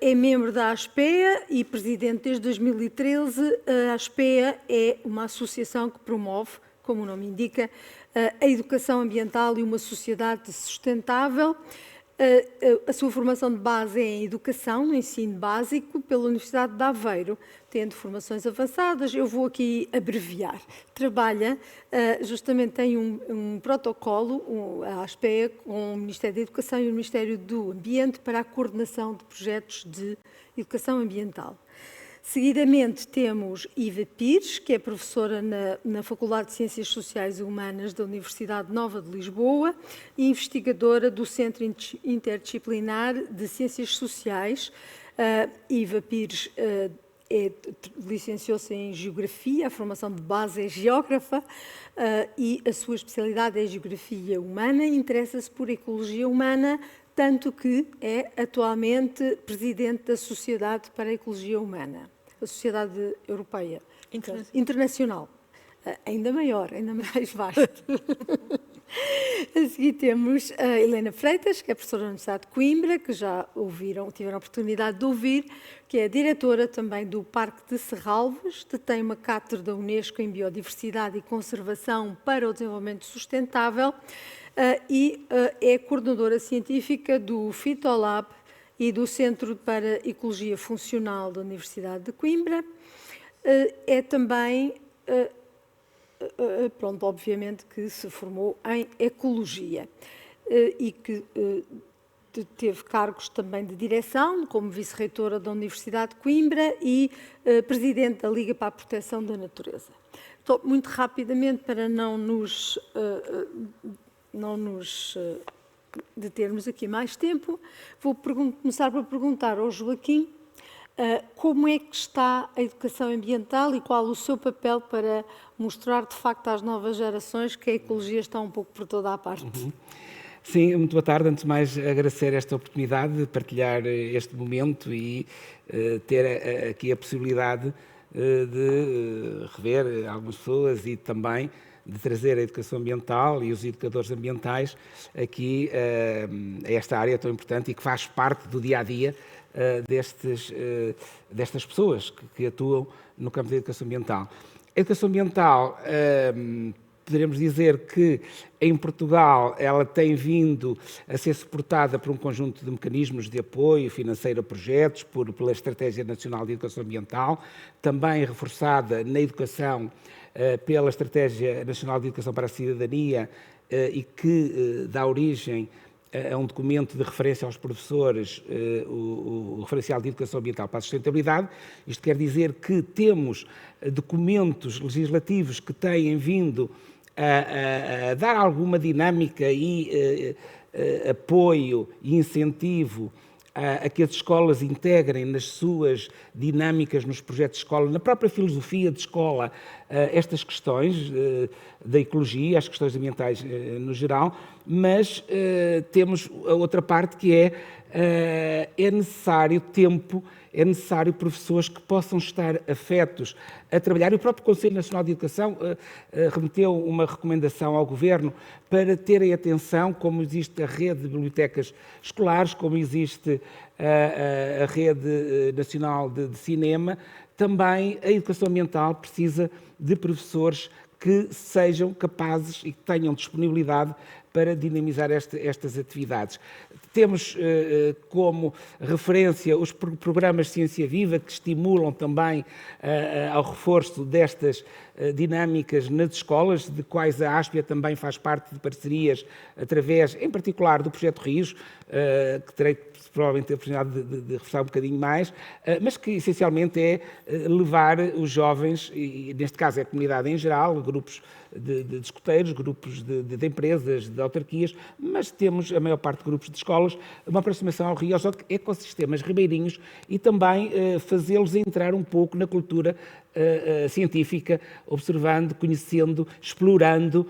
é membro da ASPEA e presidente desde 2013. A ASPEA é uma associação que promove, como o nome indica, a educação ambiental e uma sociedade sustentável. A sua formação de base é em Educação, no ensino básico, pela Universidade de Aveiro, tendo formações avançadas. Eu vou aqui abreviar. Trabalha, justamente tem um protocolo, a ASPEA, com o Ministério da Educação e o Ministério do Ambiente para a coordenação de projetos de educação ambiental. Seguidamente temos Iva Pires, que é professora na Faculdade de Ciências Sociais e Humanas da Universidade Nova de Lisboa e investigadora do Centro Interdisciplinar de Ciências Sociais. Iva Pires licenciou-se em Geografia, a formação de base é geógrafa e a sua especialidade é Geografia Humana, interessa-se por Ecologia Humana, tanto que é atualmente presidente da Sociedade para a Ecologia Humana, a Sociedade Europeia Internacional. Ainda maior, ainda mais vasto. A seguir temos a Helena Freitas, que é professora da Universidade de Coimbra, que já tiveram a oportunidade de ouvir, que é diretora também do Parque de Serralves, detém uma cátedra da Unesco em Biodiversidade e Conservação para o Desenvolvimento Sustentável e é coordenadora científica do Fitolab e do Centro para Ecologia Funcional da Universidade de Coimbra. É também, obviamente que se formou em Ecologia e que teve cargos também de direção, como vice-reitora da Universidade de Coimbra e presidente da Liga para a Proteção da Natureza. Então, muito rapidamente, para não nos determos aqui mais tempo, vou começar por perguntar ao Joaquim como é que está a educação ambiental e qual o seu papel para mostrar, de facto, às novas gerações que a ecologia está um pouco por toda a parte. Sim, muito boa tarde. Antes de mais, agradecer esta oportunidade de partilhar este momento e ter aqui a possibilidade de rever algumas pessoas e também de trazer a educação ambiental e os educadores ambientais aqui a esta área tão importante e que faz parte do dia-a-dia destas pessoas que atuam no campo da educação ambiental. A educação ambiental, poderemos dizer que em Portugal ela tem vindo a ser suportada por um conjunto de mecanismos de apoio financeiro a projetos, pela Estratégia Nacional de Educação Ambiental, também reforçada na educação pela Estratégia Nacional de Educação para a Cidadania e que dá origem a um documento de referência aos professores, o referencial de educação ambiental para a sustentabilidade. Isto quer dizer que temos documentos legislativos que têm vindo a dar alguma dinâmica e apoio e incentivo a que as escolas integrem nas suas dinâmicas, nos projetos de escola, na própria filosofia de escola, estas questões da ecologia, as questões ambientais no geral, mas temos a outra parte que é necessário tempo, é necessário professores que possam estar afetos a trabalhar. O próprio Conselho Nacional de Educação remeteu uma recomendação ao Governo para terem atenção, como existe a rede de bibliotecas escolares, como existe a rede nacional de cinema, também a educação ambiental precisa de professores que sejam capazes e que tenham disponibilidade para dinamizar estas atividades. Temos como referência os programas de Ciência Viva, que estimulam também ao reforço destas dinâmicas nas escolas, de quais a Áspia também faz parte de parcerias, através, em particular, do Projeto Rios, que terei provavelmente a oportunidade de reforçar um bocadinho mais, mas que essencialmente é levar os jovens, e neste caso é a comunidade em geral, grupos de escoteiros, grupos de empresas, de autarquias, mas temos a maior parte de grupos de escolas, uma aproximação ao rio, aos ecossistemas ribeirinhos e também fazê-los entrar um pouco na cultura científica, observando, conhecendo, explorando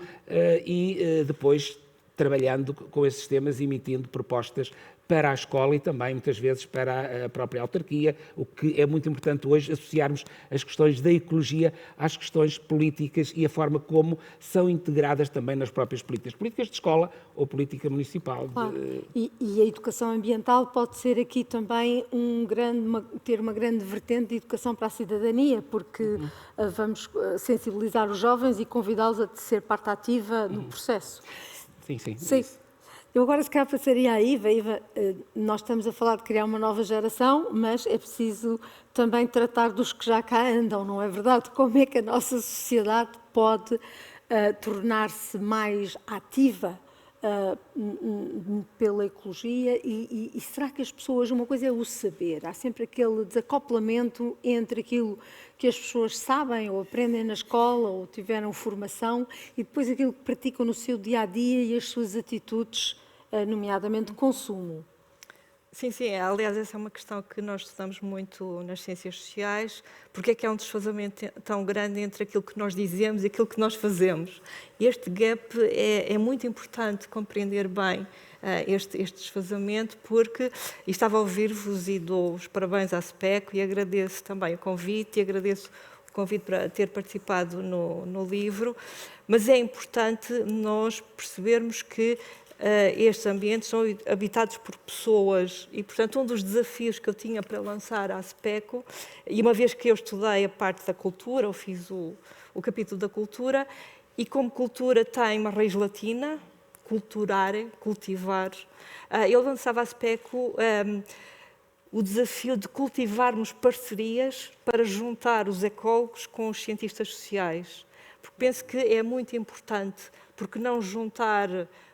e depois trabalhando com esses temas, emitindo propostas para a escola e também, muitas vezes, para a própria autarquia, o que é muito importante hoje associarmos as questões da ecologia às questões políticas e a forma como são integradas também nas próprias políticas de escola ou política municipal. Claro. E a educação ambiental pode ser aqui também ter uma grande vertente de educação para a cidadania, porque vamos sensibilizar os jovens e convidá-los a ser parte ativa no processo. Sim. Eu agora, se calhar, passaria à Iva. Iva, nós estamos a falar de criar uma nova geração, mas é preciso também tratar dos que já cá andam, não é verdade? Como é que a nossa sociedade pode tornar-se mais ativa pela ecologia e será que as pessoas, uma coisa é o saber, há sempre aquele desacoplamento entre aquilo que as pessoas sabem ou aprendem na escola ou tiveram formação e depois aquilo que praticam no seu dia-a-dia e as suas atitudes, nomeadamente consumo. Sim. Aliás, essa é uma questão que nós estudamos muito nas ciências sociais. Porque é que há um desfazamento tão grande entre aquilo que nós dizemos e aquilo que nós fazemos? Este gap é muito importante compreender bem este desfazamento, porque estava a ouvir-vos e dou os parabéns à SPECO e agradeço também o convite e agradeço o convite para ter participado no livro, mas é importante nós percebermos que estes ambientes são habitados por pessoas e, portanto, um dos desafios que eu tinha para lançar à SPECO, e uma vez que eu estudei a parte da cultura, eu fiz o capítulo da cultura, e como cultura tem uma raiz latina, culturare, cultivar, eu lançava à SPECO o desafio de cultivarmos parcerias para juntar os ecólogos com os cientistas sociais, porque penso que é muito importante, porque não juntar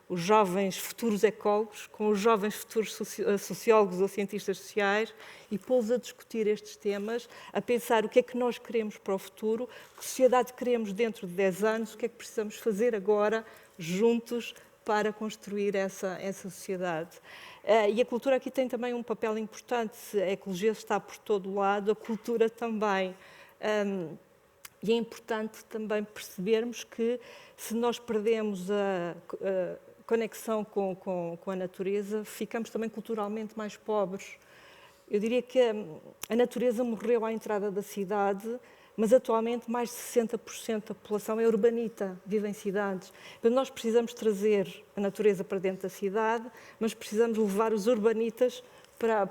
os jovens futuros ecólogos com os jovens futuros sociólogos ou cientistas sociais e pô-los a discutir estes temas, a pensar o que é que nós queremos para o futuro, que sociedade queremos dentro de 10 anos, o que é que precisamos fazer agora, juntos, para construir essa sociedade. E a cultura aqui tem também um papel importante, a ecologia está por todo lado, a cultura também. E é importante também percebermos que se nós perdemos a conexão com a natureza, ficamos também culturalmente mais pobres. Eu diria que a natureza morreu à entrada da cidade, mas atualmente mais de 60% da população é urbanita, vive em cidades. Então, nós precisamos trazer a natureza para dentro da cidade, mas precisamos levar os urbanitas para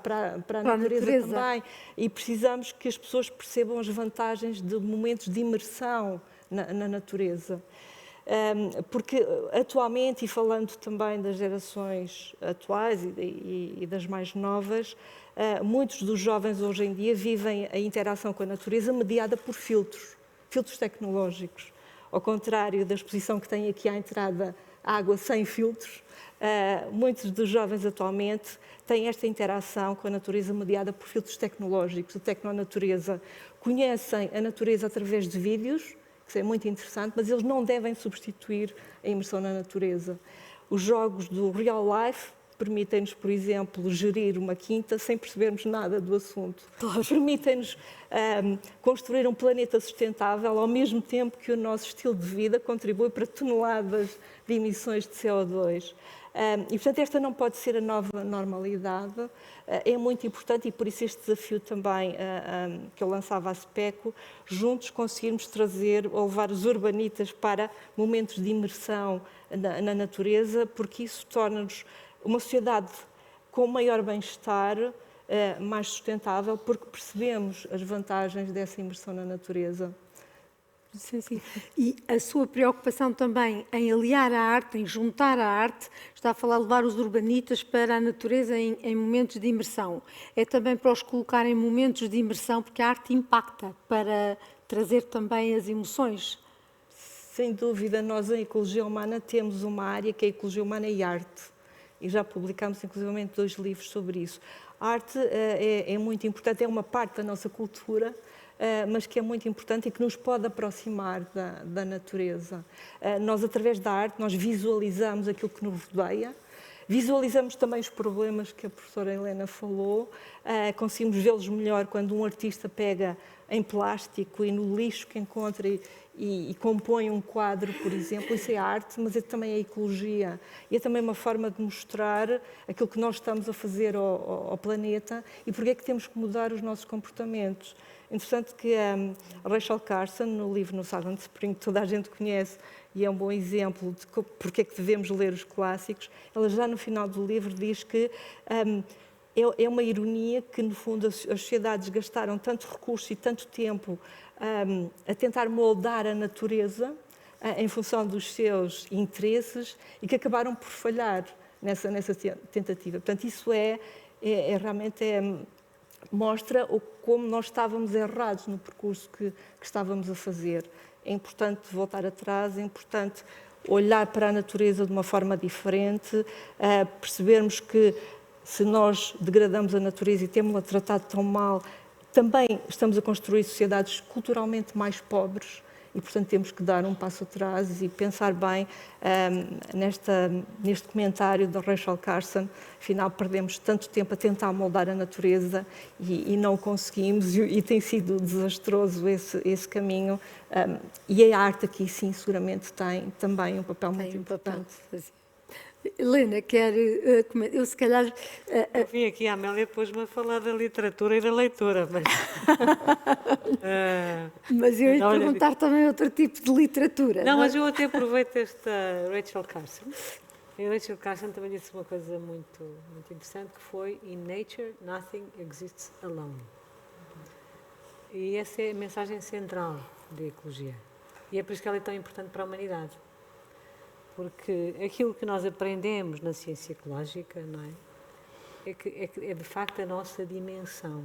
a natureza também. E precisamos que as pessoas percebam as vantagens de momentos de imersão na natureza. Porque atualmente, e falando também das gerações atuais e das mais novas, muitos dos jovens hoje em dia vivem a interação com a natureza mediada por filtros tecnológicos. Ao contrário da exposição que tem aqui à entrada, água sem filtros, muitos dos jovens atualmente têm esta interação com a natureza mediada por filtros tecnológicos, a tecnonatureza. Conhecem a natureza através de vídeos, que é muito interessante, mas eles não devem substituir a imersão na natureza. Os jogos do real life permitem-nos, por exemplo, gerir uma quinta sem percebermos nada do assunto. Claro. Permitem-nos construir um planeta sustentável ao mesmo tempo que o nosso estilo de vida contribui para toneladas de emissões de CO2. E, portanto, esta não pode ser a nova normalidade. É muito importante e, por isso, este desafio também que eu lançava à SPECO, juntos conseguirmos trazer ou levar os urbanitas para momentos de imersão na natureza, porque isso torna-nos uma sociedade com maior bem-estar, mais sustentável, porque percebemos as vantagens dessa imersão na natureza. Sim. E a sua preocupação também em aliar a arte, em juntar a arte, está a falar de levar os urbanitas para a natureza em momentos de imersão. É também para os colocar em momentos de imersão, porque a arte impacta, para trazer também as emoções. Sem dúvida, nós em Ecologia Humana temos uma área que é Ecologia Humana e Arte. E já publicamos, inclusivamente, 2 livros sobre isso. A arte é muito importante, é uma parte da nossa cultura, mas que é muito importante e que nos pode aproximar da natureza. Nós, através da arte, nós visualizamos aquilo que nos rodeia, visualizamos também os problemas que a professora Helena falou, conseguimos vê-los melhor quando um artista pega em plástico e no lixo que encontra e compõe um quadro, por exemplo. Isso é arte, mas é também a ecologia. E é também uma forma de mostrar aquilo que nós estamos a fazer ao planeta e porque é que temos que mudar os nossos comportamentos. Interessante que a Rachel Carson, no livro No Silent Spring, que toda a gente conhece e é um bom exemplo de porque é que devemos ler os clássicos, ela já no final do livro diz que é uma ironia que, no fundo, as sociedades gastaram tanto recurso e tanto tempo a tentar moldar a natureza em função dos seus interesses e que acabaram por falhar nessa tentativa. Portanto, isso realmente mostra como nós estávamos errados no percurso que estávamos a fazer. É importante voltar atrás, é importante olhar para a natureza de uma forma diferente, percebermos que se nós degradamos a natureza e temos-la tratado tão mal, também estamos a construir sociedades culturalmente mais pobres e, portanto, temos que dar um passo atrás e pensar bem neste comentário da Rachel Carson. Afinal, perdemos tanto tempo a tentar moldar a natureza e não conseguimos, e tem sido desastroso esse caminho. E a arte aqui, sim, seguramente tem também um papel muito importante. Helena, quer comentar? Eu, se calhar... Eu vim aqui, a Amélia pôs-me a falar da literatura e da leitura, mas... mas eu ia perguntar também outro tipo de literatura. Não, mas eu até aproveito esta Rachel Carson. E Rachel Carson também disse uma coisa muito, muito interessante, que foi "In nature, nothing exists alone". E essa é a mensagem central da ecologia. E é por isso que ela é tão importante para a humanidade. Porque aquilo que nós aprendemos na ciência ecológica, não é? É de facto a nossa dimensão,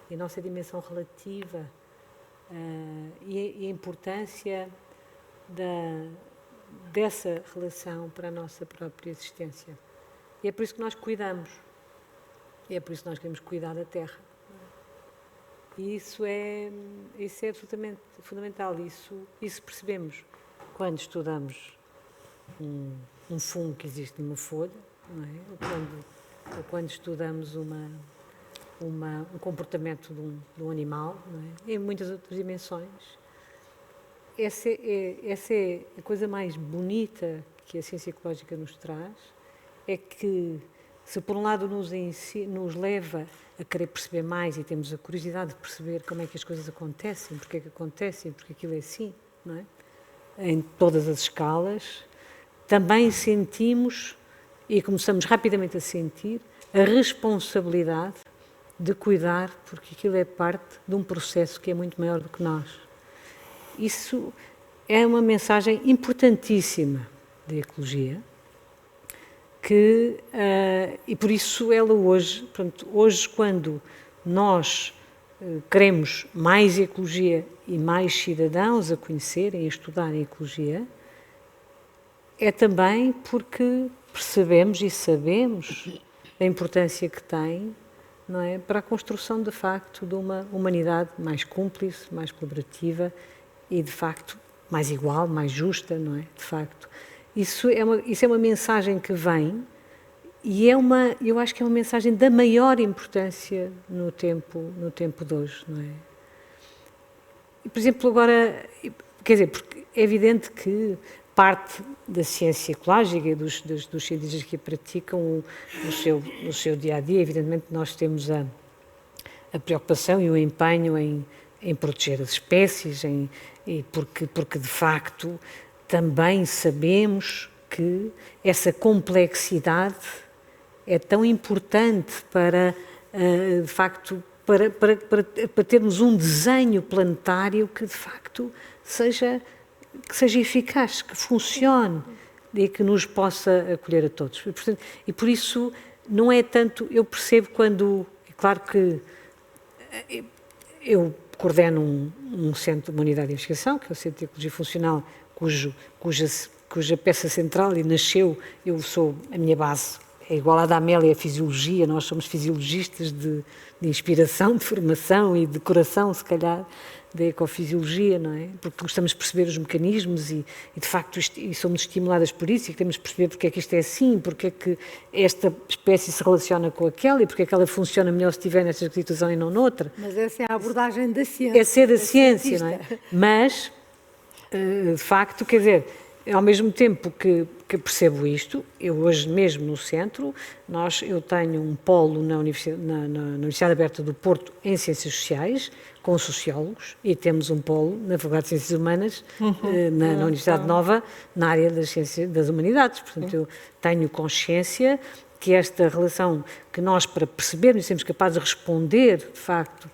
e a nossa dimensão relativa, e a importância dessa relação para a nossa própria existência. E é por isso que nós cuidamos, e é por isso que nós queremos cuidar da Terra. E isso é absolutamente fundamental, isso percebemos quando estudamos um fungo que existe numa folha, não é? Ou quando estudamos um comportamento de um animal, não é? Em muitas outras dimensões. Essa é a coisa mais bonita que a ciência ecológica nos traz, é que, se por um lado nos leva a querer perceber mais e temos a curiosidade de perceber como é que as coisas acontecem, porque é que acontecem, porque aquilo é assim, não é? Em todas as escalas, também sentimos, e começamos rapidamente a sentir, a responsabilidade de cuidar, porque aquilo é parte de um processo que é muito maior do que nós. Isso é uma mensagem importantíssima da ecologia, e por isso ela hoje, quando nós queremos mais ecologia e mais cidadãos a conhecerem e a estudarem a ecologia, é também porque percebemos e sabemos a importância que tem, não é, para a construção, de facto, de uma humanidade mais cúmplice, mais colaborativa e, de facto, mais igual, mais justa, não é? De facto. Isso é uma mensagem que vem e eu acho que é uma mensagem da maior importância no tempo de hoje, não é? E, por exemplo, agora, quer dizer, porque é evidente que parte da ciência ecológica e dos cientistas que a praticam no seu dia-a-dia, evidentemente nós temos a preocupação e o empenho em proteger as espécies, porque de facto também sabemos que essa complexidade é tão importante para, de facto, para termos um desenho planetário que de facto seja eficaz, que funcione e que nos possa acolher a todos. E por isso não é tanto, eu percebo quando, é claro que eu coordeno um centro, uma unidade de investigação, que é o Centro de Ecologia Funcional, cuja peça central e nasceu, a minha base é igual à da Amélia, a fisiologia, nós somos fisiologistas de inspiração, de formação e de coração, se calhar, da ecofisiologia, não é? Porque gostamos de perceber os mecanismos e de facto, e somos estimuladas por isso e queremos perceber porque é que isto é assim, porque é que esta espécie se relaciona com aquela e porque é que ela funciona melhor se estiver nesta situação e não noutra. Mas essa é a abordagem da ciência. Essa é da ciência, não é? Mas, de facto, quer dizer, ao mesmo tempo que percebo isto, eu hoje mesmo no centro, eu tenho um polo na Universidade Aberta do Porto em Ciências Sociais, com sociólogos, e temos um polo na Faculdade de Ciências Humanas, na Universidade Nova, na área das humanidades. Portanto, eu tenho consciência que esta relação que nós, para percebermos, sermos capazes de responder, de facto,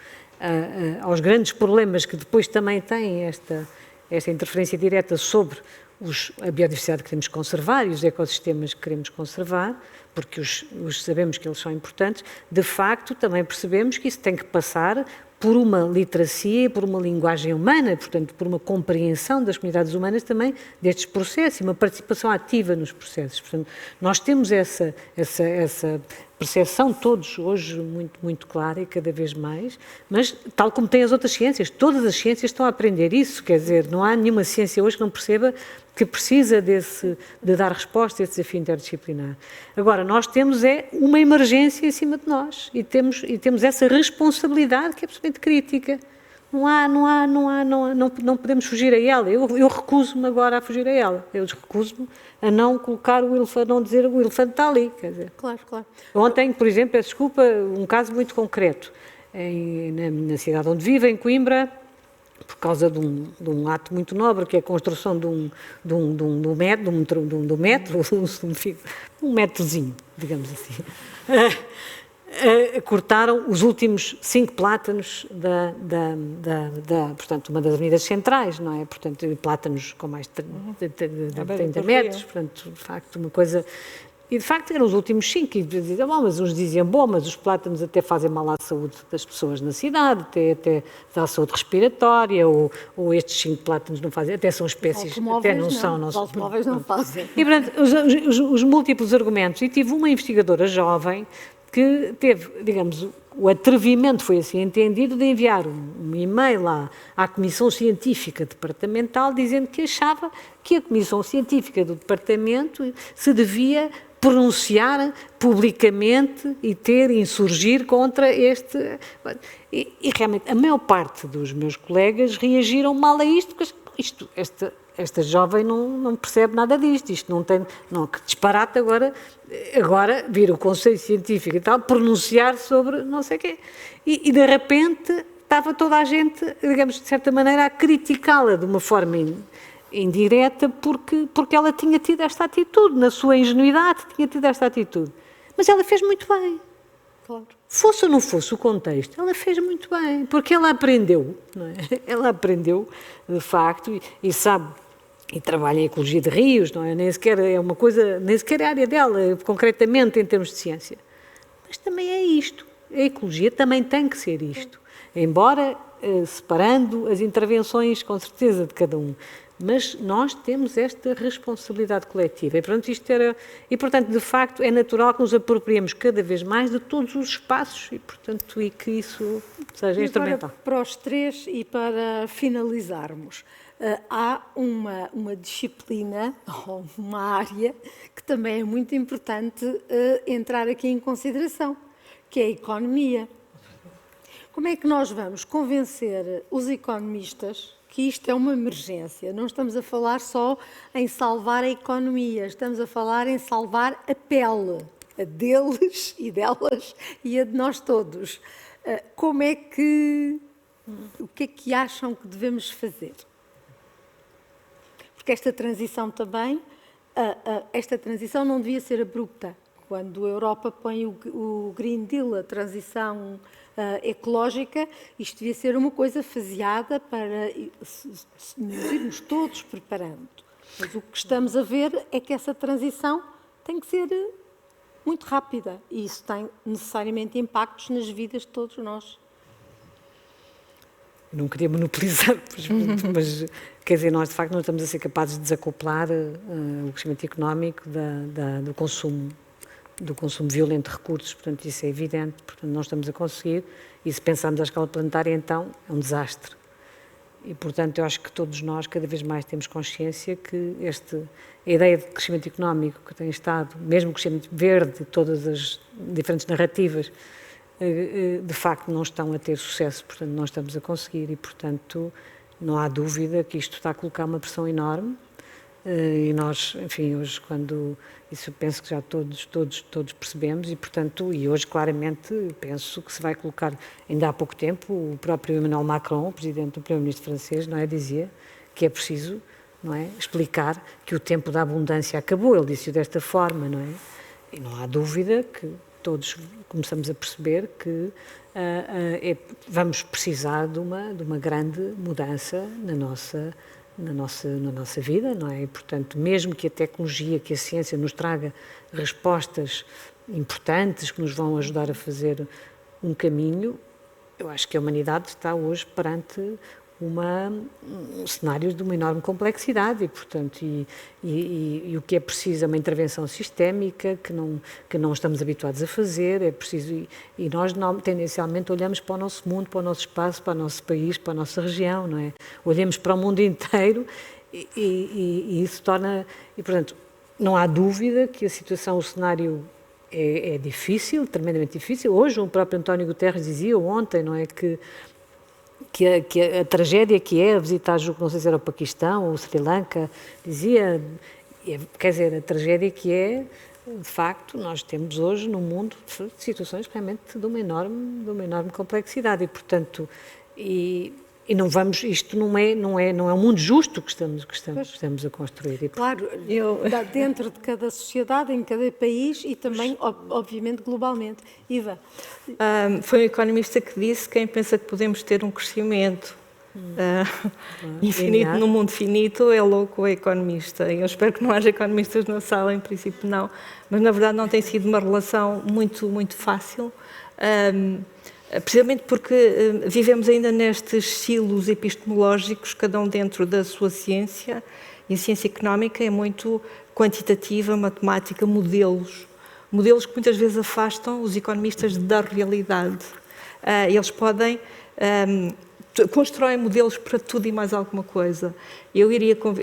aos grandes problemas que depois também têm esta interferência direta sobre a biodiversidade que queremos conservar e os ecossistemas que queremos conservar, porque sabemos que eles são importantes, de facto também percebemos que isso tem que passar por uma literacia, por uma linguagem humana, portanto, por uma compreensão das comunidades humanas também destes processos e uma participação ativa nos processos. Portanto, nós temos essa percepção todos hoje muito clara e cada vez mais, mas tal como tem as outras ciências, todas as ciências estão a aprender isso, quer dizer, não há nenhuma ciência hoje que não perceba que precisa de dar resposta a esse desafio interdisciplinar. Agora, nós temos uma emergência em cima de nós e temos essa responsabilidade que é absolutamente crítica. Não podemos fugir a ela. Eu recuso-me agora a fugir a ela. Eu recuso-me a não colocar o elefante, a não dizer o elefante está ali. Quer dizer. Claro. Ontem, por exemplo, peço desculpa, um caso muito concreto. Na cidade onde vivo, em Coimbra, por causa de um ato muito nobre, que é a construção de um metrozinho, digamos assim. Cortaram os últimos 5 plátanos portanto, uma das avenidas centrais, não é? Portanto, plátanos com mais de 30 metros, portanto, de facto, uma coisa... E, de facto, eram os últimos 5, e diziam, mas uns diziam, mas os plátanos até fazem mal à saúde das pessoas na cidade, até à saúde respiratória, ou estes 5 plátanos não fazem, até são espécies, até não são... Os automóveis não fazem. E, portanto, os múltiplos argumentos, e tive uma investigadora jovem que teve, digamos, o atrevimento, foi assim entendido, de enviar um e-mail à Comissão Científica Departamental dizendo que achava que a Comissão Científica do Departamento se devia pronunciar publicamente e insurgir contra este... E realmente a maior parte dos meus colegas reagiram mal a isto, porque esta jovem não percebe nada disto, isto não tem, que disparate agora vir o Conselho Científico e tal, pronunciar sobre não sei o quê. E de repente estava toda a gente, digamos, de certa maneira, a criticá-la de uma forma indireta, porque ela tinha tido esta atitude, na sua ingenuidade tinha tido esta atitude. Mas ela fez muito bem. Claro. Fosse ou não fosse o contexto, ela fez muito bem, porque ela aprendeu, não é? Ela aprendeu, de facto, e sabe, e trabalha em ecologia de rios, não é? Nem sequer é uma coisa, nem sequer é a área dela, concretamente em termos de ciência. Mas também é isto, a ecologia também tem que ser isto, embora separando as intervenções, com certeza, de cada um. Mas nós temos esta responsabilidade coletiva e, portanto, de facto, é natural que nos apropriemos cada vez mais de todos os espaços e que isso seja instrumental. Para os 3 e para finalizarmos, há uma disciplina, ou uma área, que também é muito importante entrar aqui em consideração, que é a economia. Como é que nós vamos convencer os economistas que isto é uma emergência? Não estamos a falar só em salvar a economia, estamos a falar em salvar a pele, a deles e delas e a de nós todos. O que é que acham que devemos fazer? Porque esta transição também, esta transição não devia ser abrupta. Quando a Europa põe o Green Deal, a transição ecológica, isto devia ser uma coisa faseada para nos irmos todos preparando. Mas o que estamos a ver é que essa transição tem que ser muito rápida e isso tem necessariamente impactos nas vidas de todos nós. Não queria monopolizar, mas quer dizer, nós de facto não estamos a ser capazes de desacoplar o crescimento económico do consumo violento de recursos, portanto isso é evidente, portanto não estamos a conseguir, e se pensarmos à escala planetária então é um desastre. E portanto eu acho que todos nós cada vez mais temos consciência que a ideia de crescimento económico que tem estado, mesmo o crescimento verde, todas as diferentes narrativas, de facto não estão a ter sucesso, portanto não estamos a conseguir e portanto não há dúvida que isto está a colocar uma pressão enorme. E nós, enfim, hoje isso penso que já todos percebemos e, portanto, e hoje claramente penso que se vai colocar, ainda há pouco tempo, o próprio Emmanuel Macron, o presidente do primeiro-ministro francês, não é, dizia que é preciso, não é, explicar que o tempo da abundância acabou, ele disse-o desta forma, não é? E não há dúvida que todos começamos a perceber que vamos precisar de uma grande mudança na nossa vida, não é? E, portanto, mesmo que a tecnologia, que a ciência nos traga respostas importantes que nos vão ajudar a fazer um caminho, eu acho que a humanidade está hoje perante um cenário de uma enorme complexidade e, portanto, e o que é preciso é uma intervenção sistémica que não estamos habituados a fazer, é preciso, e nós tendencialmente olhamos para o nosso mundo, para o nosso espaço, para o nosso país, para a nossa região, não é? Olhamos para o mundo inteiro e isso torna, e portanto, não há dúvida que a situação, o cenário é difícil, tremendamente difícil. Hoje o próprio António Guterres dizia, ontem, não é, que a tragédia que é visitar, não sei se era o Paquistão ou o Sri Lanka, dizia, quer dizer, a tragédia que é, de facto, nós temos hoje no mundo situações realmente de uma enorme complexidade e, portanto, e não vamos, isto não é um mundo justo que estamos a construir. E, claro, dentro de cada sociedade, em cada país e também, obviamente, globalmente. Iva? Foi um economista que disse: quem pensa que podemos ter um crescimento infinito num mundo finito é louco, é economista. Eu espero que não haja economistas na sala, em princípio não, mas na verdade não tem sido uma relação muito, muito fácil. Precisamente porque vivemos ainda nestes silos epistemológicos, cada um dentro da sua ciência, e a ciência económica é muito quantitativa, matemática, modelos que muitas vezes afastam os economistas da realidade. Eles podem constroem modelos para tudo e mais alguma coisa. Eu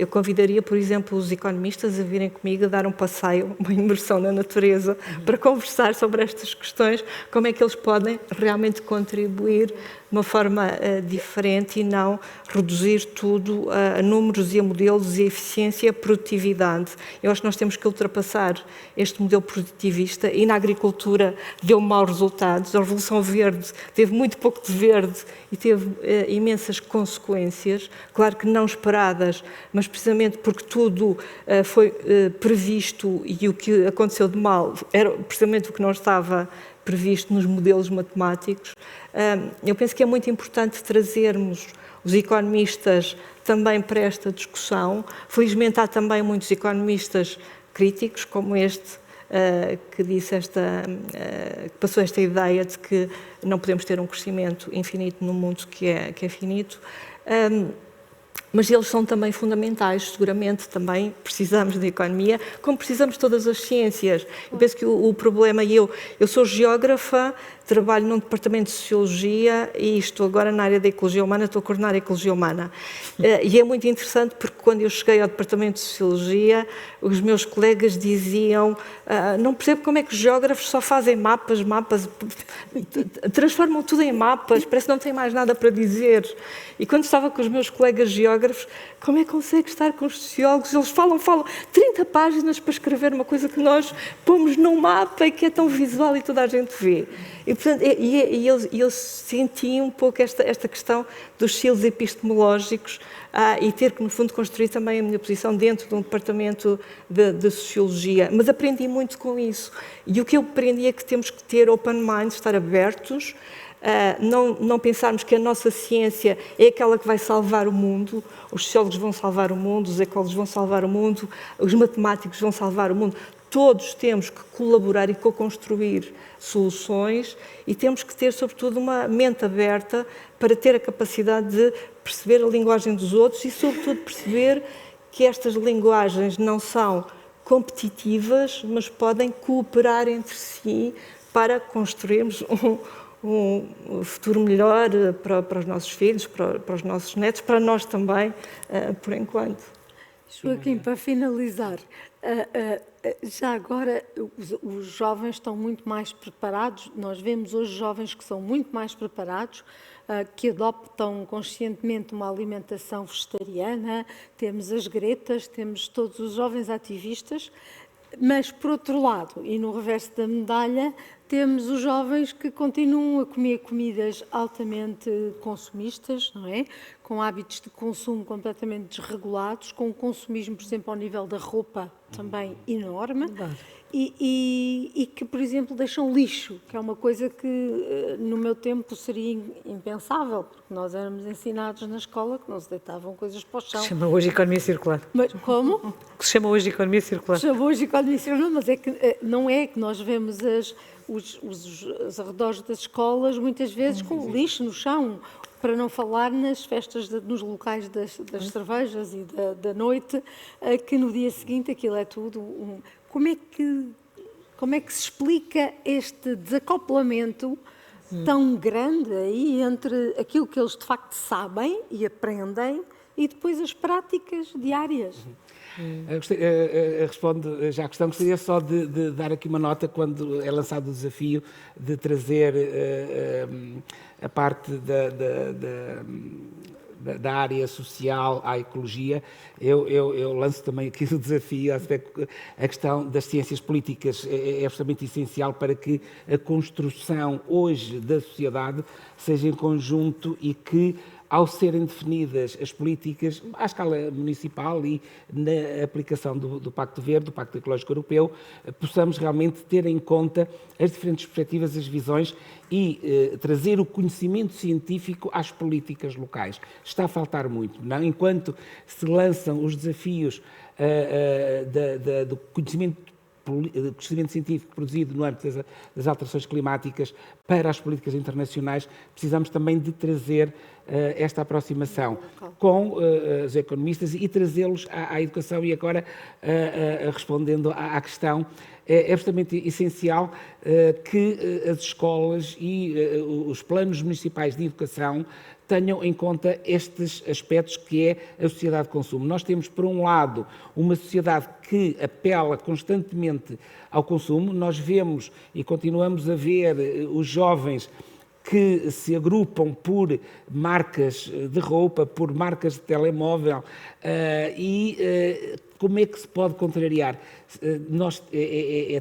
convidaria, por exemplo, os economistas a virem comigo a dar um passeio, uma imersão na natureza, para conversar sobre estas questões, como é que eles podem realmente contribuir de uma forma diferente e não reduzir tudo a números e a modelos e a eficiência e a produtividade. Eu acho que nós temos que ultrapassar este modelo produtivista e na agricultura deu maus resultados. A Revolução Verde teve muito pouco de verde e teve imensas consequências, claro que não esperadas, mas precisamente porque tudo foi previsto e o que aconteceu de mal era precisamente o que não estava previsto nos modelos matemáticos. Eu penso que é muito importante trazermos os economistas também para esta discussão. Felizmente há também muitos economistas críticos, como este, que disse que passou esta ideia de que não podemos ter um crescimento infinito num mundo que é finito. Mas eles são também fundamentais, seguramente também precisamos da economia, como precisamos de todas as ciências. Eu penso que o problema, eu sou geógrafa, trabalho num departamento de Sociologia e estou agora na área da Ecologia Humana, estou a coordenar a Ecologia Humana. E é muito interessante porque quando eu cheguei ao departamento de Sociologia, os meus colegas diziam, não percebo como é que os geógrafos só fazem mapas, transformam tudo em mapas, parece que não têm mais nada para dizer. E quando estava com os meus colegas geógrafos, como é que consegue estar com os sociólogos? Eles falam 30 páginas para escrever uma coisa que nós pomos num mapa e que é tão visual e toda a gente vê. E, portanto, eles sentiam um pouco esta questão dos silos epistemológicos e ter que, no fundo, construir também a minha posição dentro de um departamento de Sociologia. Mas aprendi muito com isso. E o que eu aprendi é que temos que ter open mind, estar abertos, não pensarmos que a nossa ciência é aquela que vai salvar o mundo, os sociólogos vão salvar o mundo, os ecólogos vão salvar o mundo, os matemáticos vão salvar o mundo. Todos temos que colaborar e co-construir soluções e temos que ter, sobretudo, uma mente aberta para ter a capacidade de perceber a linguagem dos outros e, sobretudo, perceber que estas linguagens não são competitivas, mas podem cooperar entre si para construirmos um futuro melhor para os nossos filhos, para os nossos netos, para nós também, por enquanto. Joaquim, para finalizar, já agora os jovens estão muito mais preparados, nós vemos hoje jovens que são muito mais preparados, que adoptam conscientemente uma alimentação vegetariana, temos as Gretas, temos todos os jovens ativistas, mas, por outro lado, e no reverso da medalha, temos os jovens que continuam a comer comidas altamente consumistas, não é? com hábitos de consumo completamente desregulados, com o consumismo, por exemplo, ao nível da roupa também enorme, e que, por exemplo, deixam lixo, que é uma coisa que no meu tempo seria impensável, porque nós éramos ensinados na escola que não se deitavam coisas para o chão. Se chama hoje economia circular. Mas como? Que se chama hoje economia circular. Chama hoje economia circular, mas é que não é que nós vemos os arredores das escolas muitas vezes com lixo no chão, para não falar nas festas, nos locais das cervejas e da noite, que no dia seguinte aquilo é tudo... Como é que se explica este desacoplamento tão grande aí entre aquilo que eles de facto sabem e aprendem e depois as práticas diárias? Respondo já à questão. Gostaria só de dar aqui uma nota quando é lançado o desafio de trazer a parte da área social à ecologia. Eu lanço também aqui o desafio, a questão das ciências políticas é absolutamente essencial para que a construção hoje da sociedade seja em conjunto e que, ao serem definidas as políticas à escala municipal e na aplicação do Pacto Verde, do Pacto Ecológico Europeu, possamos realmente ter em conta as diferentes perspectivas, as visões e trazer o conhecimento científico às políticas locais. Está a faltar muito, não? Enquanto se lançam os desafios do conhecimento científico produzido no âmbito das alterações climáticas para as políticas internacionais, precisamos também de trazer esta aproximação com os economistas e trazê-los à educação. E agora, respondendo à questão, é absolutamente essencial que as escolas e os planos municipais de educação tenham em conta estes aspectos que é a sociedade de consumo. Nós temos, por um lado, uma sociedade que apela constantemente ao consumo. Nós vemos e continuamos a ver os jovens que se agrupam por marcas de roupa, por marcas de telemóvel como é que se pode contrariar? Nós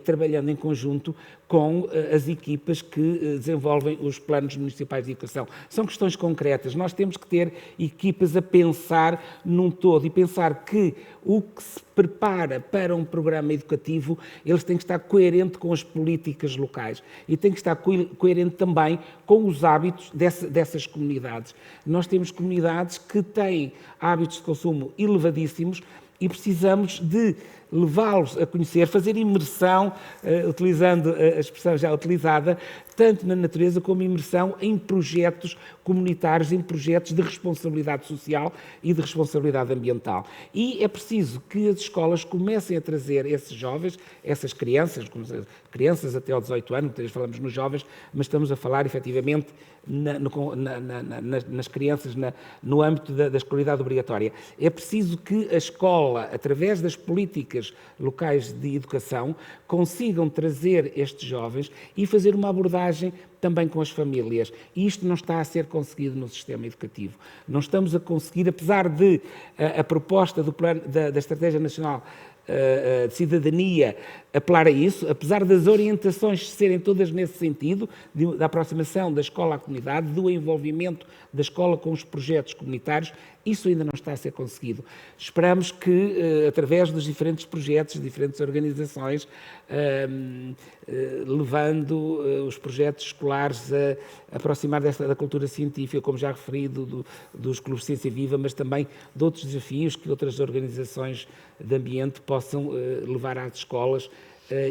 trabalhando em conjunto com as equipas que desenvolvem os planos municipais de educação. São questões concretas. Nós temos que ter equipas a pensar num todo e pensar que o que se prepara para um programa educativo, eles têm que estar coerente com as políticas locais e tem que estar coerente também com os hábitos dessas comunidades. Nós temos comunidades que têm hábitos de consumo elevadíssimos e precisamos de levá-los a conhecer, fazer imersão, utilizando a expressão já utilizada, tanto na natureza como imersão em projetos comunitários, em projetos de responsabilidade social e de responsabilidade ambiental. E é preciso que as escolas comecem a trazer esses jovens, essas crianças até aos 18 anos, muitas vezes falamos nos jovens, mas estamos a falar efetivamente nas crianças, no âmbito da escolaridade obrigatória. É preciso que a escola, através das políticas locais de educação, consigam trazer estes jovens e fazer uma abordagem também com as famílias. E isto não está a ser conseguido no sistema educativo. Não estamos a conseguir, apesar de a proposta do plano, da Estratégia Nacional de Cidadania apelar a isso, apesar das orientações serem todas nesse sentido, da aproximação da escola à comunidade, do envolvimento da escola com os projetos comunitários, isso ainda não está a ser conseguido. Esperamos que, através dos diferentes projetos, diferentes organizações, levando os projetos escolares a aproximar da cultura científica, como já referido, dos clubes de ciência viva, mas também de outros desafios que outras organizações de ambiente possam levar às escolas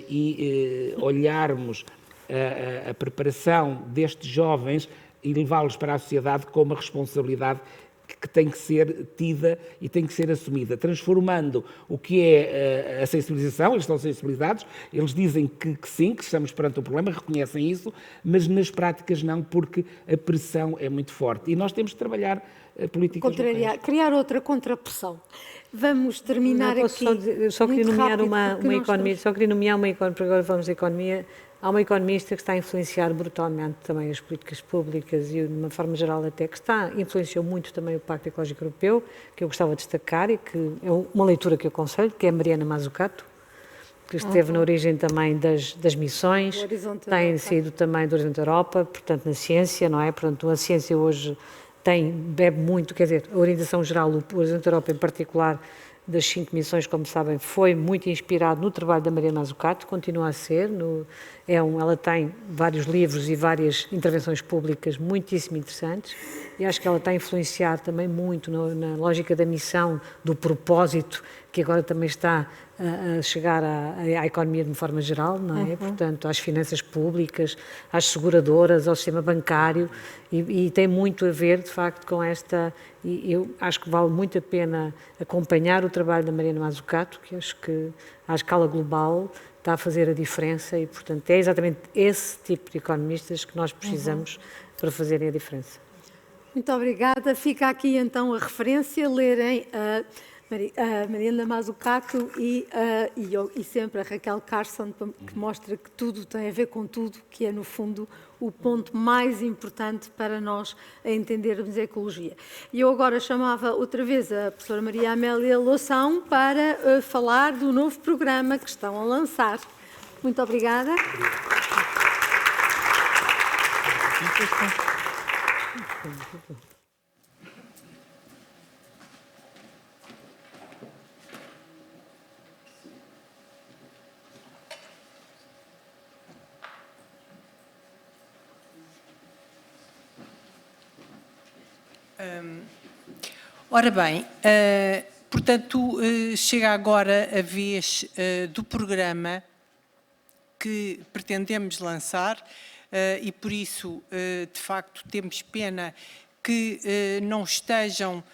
e olharmos a preparação destes jovens e levá-los para a sociedade com uma responsabilidade que tem que ser tida e tem que ser assumida, transformando o que é a sensibilização. Eles estão sensibilizados, eles dizem que sim, que estamos perante um problema, reconhecem isso, mas nas práticas não, porque a pressão é muito forte. E nós temos de trabalhar políticas locais. Criar outra contrapressão. Vamos terminar aqui. Só queria nomear uma economia, porque agora falamos de economia. Há uma economista que está a influenciar brutalmente também as políticas públicas e, de uma forma geral, até que influenciou muito também o Pacto Ecológico Europeu, que eu gostava de destacar e que é uma leitura que eu aconselho, que é a Mariana Mazzucato, que esteve na origem também das missões, tem sido também do Horizonte Europa, portanto, na ciência, não é? Portanto, a ciência hoje bebe muito, quer dizer, a orientação geral, o Horizonte Europa em particular, das 5 missões, como sabem, foi muito inspirado no trabalho da Mariana Mazzucato, continua a ser. Ela tem vários livros e várias intervenções públicas muitíssimo interessantes, e acho que ela está a influenciar também muito na lógica da missão, do propósito, que agora também está a chegar à economia de uma forma geral, não é? Portanto, às finanças públicas, às seguradoras, ao sistema bancário, e tem muito a ver, de facto, com esta... E eu acho que vale muito a pena acompanhar o trabalho da Mariana Mazzucato, que acho que, à escala global, está a fazer a diferença, e, portanto, é exatamente esse tipo de economistas que nós precisamos para fazerem a diferença. Muito obrigada. Fica aqui, então, a referência, lerem a Mariana Mazzucato e sempre a Raquel Carson, que mostra que tudo tem a ver com tudo, que é, no fundo, o ponto mais importante para nós entendermos a ecologia. E eu agora chamava outra vez a professora Maria Amélia Loução para falar do novo programa que estão a lançar. Muito obrigada. Ora bem, portanto, chega agora a vez do programa que pretendemos lançar e, por isso, de facto, temos pena que não estejam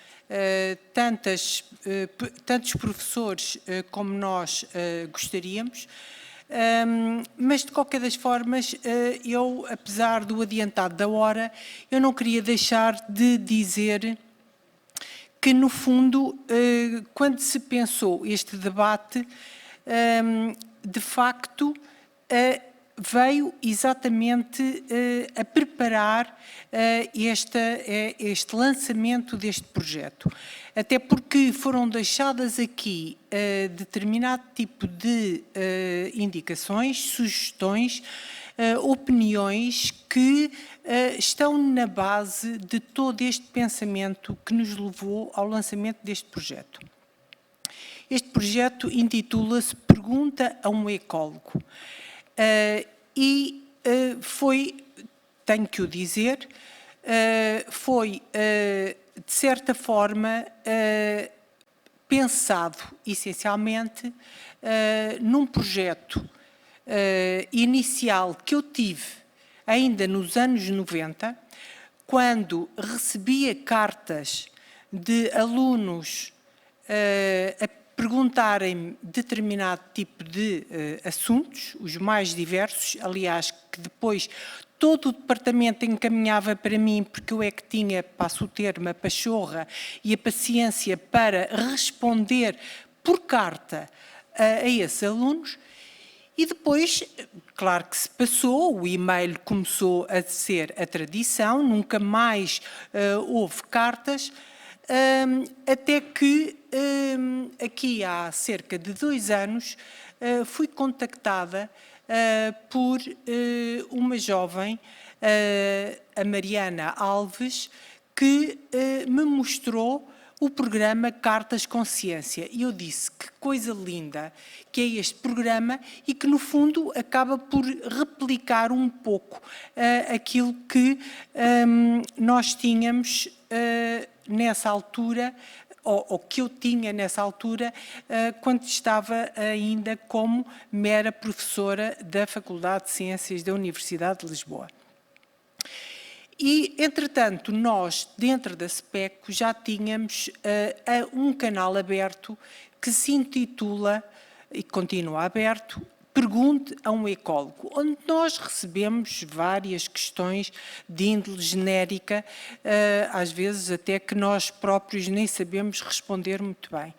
tantos professores como nós gostaríamos. Mas, de qualquer das formas, eu, apesar do adiantado da hora, eu não queria deixar de dizer que, no fundo, quando se pensou este debate, de facto, veio exatamente a preparar este lançamento deste projeto. Até porque foram deixadas aqui determinado tipo de indicações, sugestões, opiniões que estão na base de todo este pensamento que nos levou ao lançamento deste projeto. Este projeto intitula-se Pergunta a um Ecólogo. Foi, tenho que o dizer, foi, de certa forma, pensado, essencialmente, num projeto inicial que eu tive ainda nos anos 90, quando recebia cartas de alunos a perguntarem-me determinado tipo de assuntos, os mais diversos, aliás, que depois todo o departamento encaminhava para mim, porque eu é que tinha, passo o termo, a pachorra e a paciência para responder por carta a esses alunos. E depois, claro que se passou, o e-mail começou a ser a tradição, nunca mais houve cartas, até que aqui há cerca de 2 anos fui contactada por uma jovem, a Mariana Alves, que me mostrou o programa Cartas Consciência. E eu disse, que coisa linda que é este programa e que, no fundo, acaba por replicar um pouco aquilo que nós tínhamos nessa altura, ou que eu tinha nessa altura, quando estava ainda como mera professora da Faculdade de Ciências da Universidade de Lisboa. E, entretanto, nós, dentro da SPECO, já tínhamos um canal aberto que se intitula, e continua aberto, Pergunte a um Ecólogo, onde nós recebemos várias questões de índole genérica, às vezes até que nós próprios nem sabemos responder muito bem.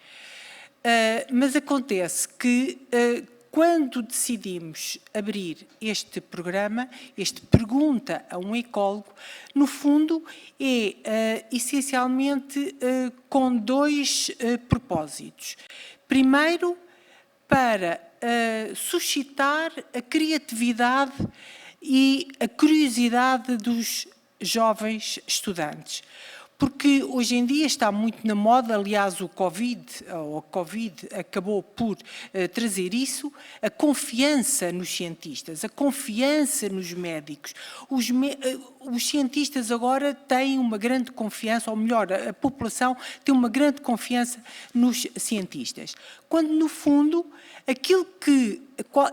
Mas acontece que, quando decidimos abrir este programa, este Pergunta a um Ecólogo, no fundo é essencialmente com 2 propósitos. Primeiro, para suscitar a criatividade e a curiosidade dos jovens estudantes. porque hoje em dia está muito na moda, aliás, a Covid acabou por trazer isso, a confiança nos cientistas, a confiança nos médicos. Os cientistas agora têm uma grande confiança, ou melhor, a população tem uma grande confiança nos cientistas. Quando, no fundo,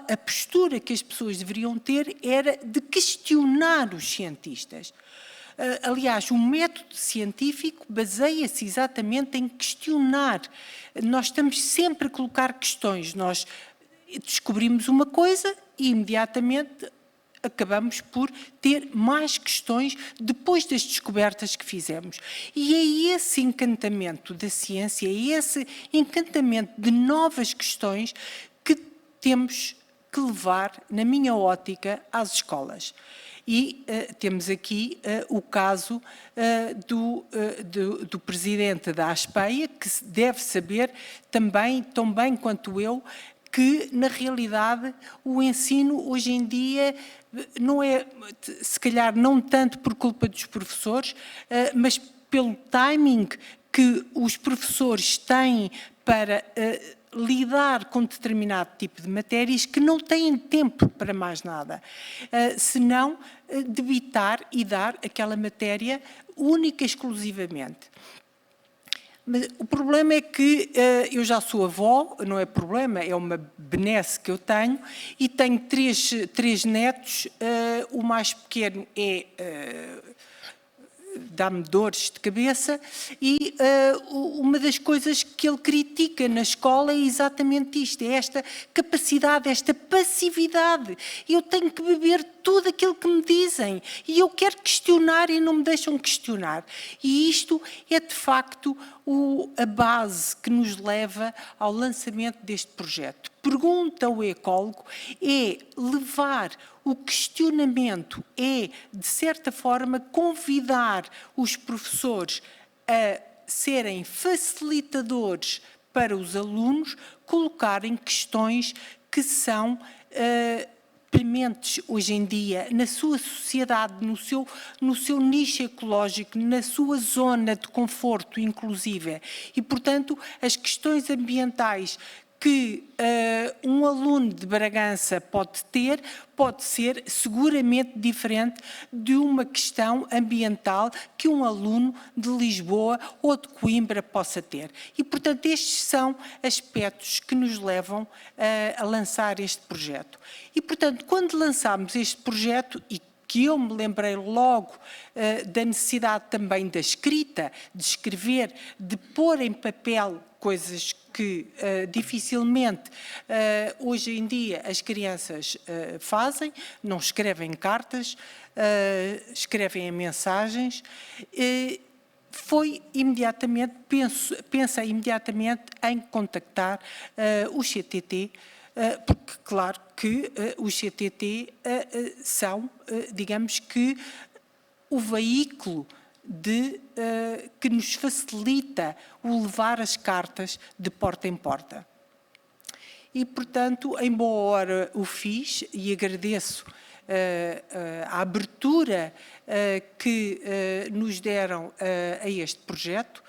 a postura que as pessoas deveriam ter era de questionar os cientistas. Aliás, o método científico baseia-se exatamente em questionar. Nós estamos sempre a colocar questões. Nós descobrimos uma coisa e imediatamente acabamos por ter mais questões depois das descobertas que fizemos. E é esse encantamento da ciência, é esse encantamento de novas questões que temos que levar, na minha ótica, às escolas. E temos aqui o caso do presidente da ASPEIA, que deve saber também, tão bem quanto eu, que, na realidade, o ensino hoje em dia não é, se calhar, não tanto por culpa dos professores, mas pelo timing que os professores têm para lidar com determinado tipo de matérias que não têm tempo para mais nada, senão debitar e dar aquela matéria única e exclusivamente. Mas o problema é que eu já sou avó, não é problema, é uma benesse que eu tenho, e tenho três netos, o mais pequeno dá-me dores de cabeça, e uma das coisas que ele critica na escola é exatamente isto, é esta capacidade, esta passividade. Eu tenho que beber tudo aquilo que me dizem, e eu quero questionar e não me deixam questionar. E isto é, de facto, a base que nos leva ao lançamento deste projeto. Pergunta ao ecólogo é levar o questionamento, é, de certa forma, convidar os professores a serem facilitadores para os alunos colocarem questões que são prementes hoje em dia na sua sociedade, no seu nicho ecológico, na sua zona de conforto, inclusive. E, portanto, as questões ambientais que um aluno de Bragança pode ter, pode ser seguramente diferente de uma questão ambiental que um aluno de Lisboa ou de Coimbra possa ter. E, portanto, estes são aspectos que nos levam a lançar este projeto. E, portanto, quando lançámos este projeto, e que eu me lembrei logo da necessidade também da escrita, de escrever, de pôr em papel coisas que dificilmente hoje em dia as crianças fazem, não escrevem cartas, escrevem mensagens. Pensei imediatamente em contactar o CTT, porque, claro, que os CTT são, digamos que, o veículo que nos facilita o levar as cartas de porta em porta. E, portanto, em boa hora o fiz e agradeço a abertura que nos deram a este projeto.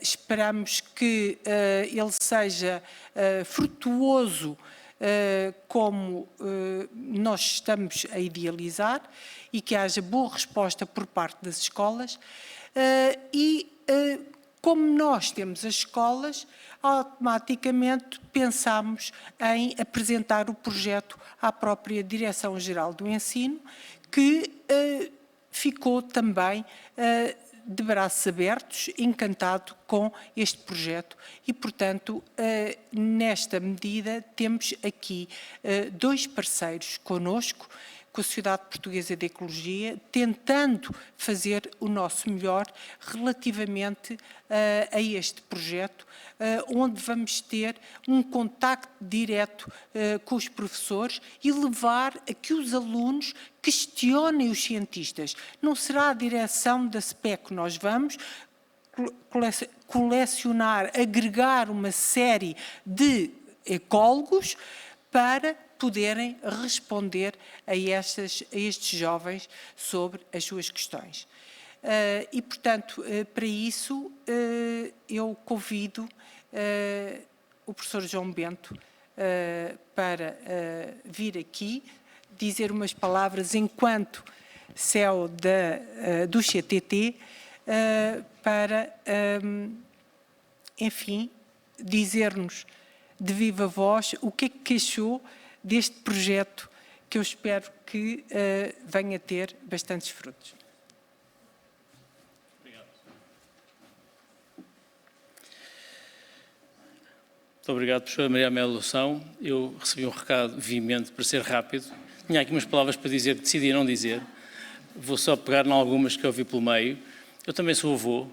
Esperamos que ele seja frutuoso como nós estamos a idealizar e que haja boa resposta por parte das escolas como nós temos as escolas, automaticamente pensamos em apresentar o projeto à própria Direção-Geral do Ensino, que ficou também de braços abertos, encantado com este projeto e, portanto, nesta medida temos aqui dois parceiros connosco, com a Sociedade Portuguesa de Ecologia, tentando fazer o nosso melhor relativamente a este projeto, onde vamos ter um contacto direto com os professores e levar a que os alunos questionem os cientistas. Não será a direção da SPEC que nós vamos colecionar, agregar uma série de ecólogos para poderem responder a estes jovens sobre as suas questões. E, portanto, para isso, eu convido o professor João Bento para vir aqui dizer umas palavras enquanto CEO do CTT para, enfim, dizer-nos de viva voz o que é que achou deste projeto que eu espero que venha a ter bastantes frutos. Muito obrigado, professora Maria Amélia Loção. Eu recebi um recado veemente para ser rápido. Tinha aqui umas palavras para dizer que decidi não dizer. Vou só pegar em algumas que eu vi pelo meio. Eu também sou avô,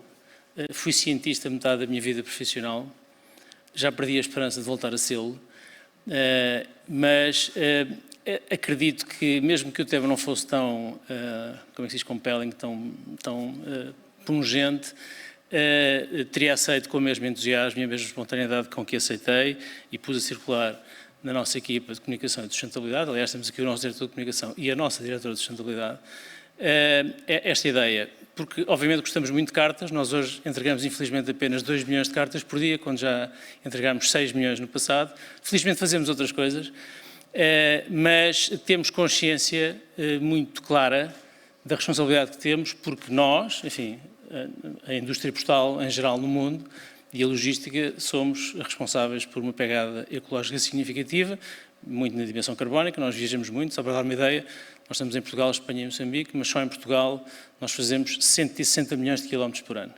fui cientista metade da minha vida profissional, já perdi a esperança de voltar a sê-lo, mas acredito que, mesmo que o tema não fosse tão, como é que se diz, compelling, tão pungente, teria aceito com o mesmo entusiasmo e a mesma espontaneidade com que aceitei e pus a circular na nossa equipa de comunicação e de sustentabilidade. Aliás, temos aqui o nosso diretor de comunicação e a nossa diretora de sustentabilidade. Esta ideia, porque obviamente gostamos muito de cartas, nós hoje entregamos infelizmente apenas 2 milhões de cartas por dia, quando já entregámos 6 milhões no passado. Felizmente fazemos outras coisas, mas temos consciência muito clara da responsabilidade que temos, porque nós, enfim, a indústria postal em geral no mundo e a logística somos responsáveis por uma pegada ecológica significativa, muito na dimensão carbónica. Nós viajamos muito, só para dar uma ideia, nós estamos em Portugal, Espanha e Moçambique, mas só em Portugal nós fazemos 160 milhões de quilómetros por ano.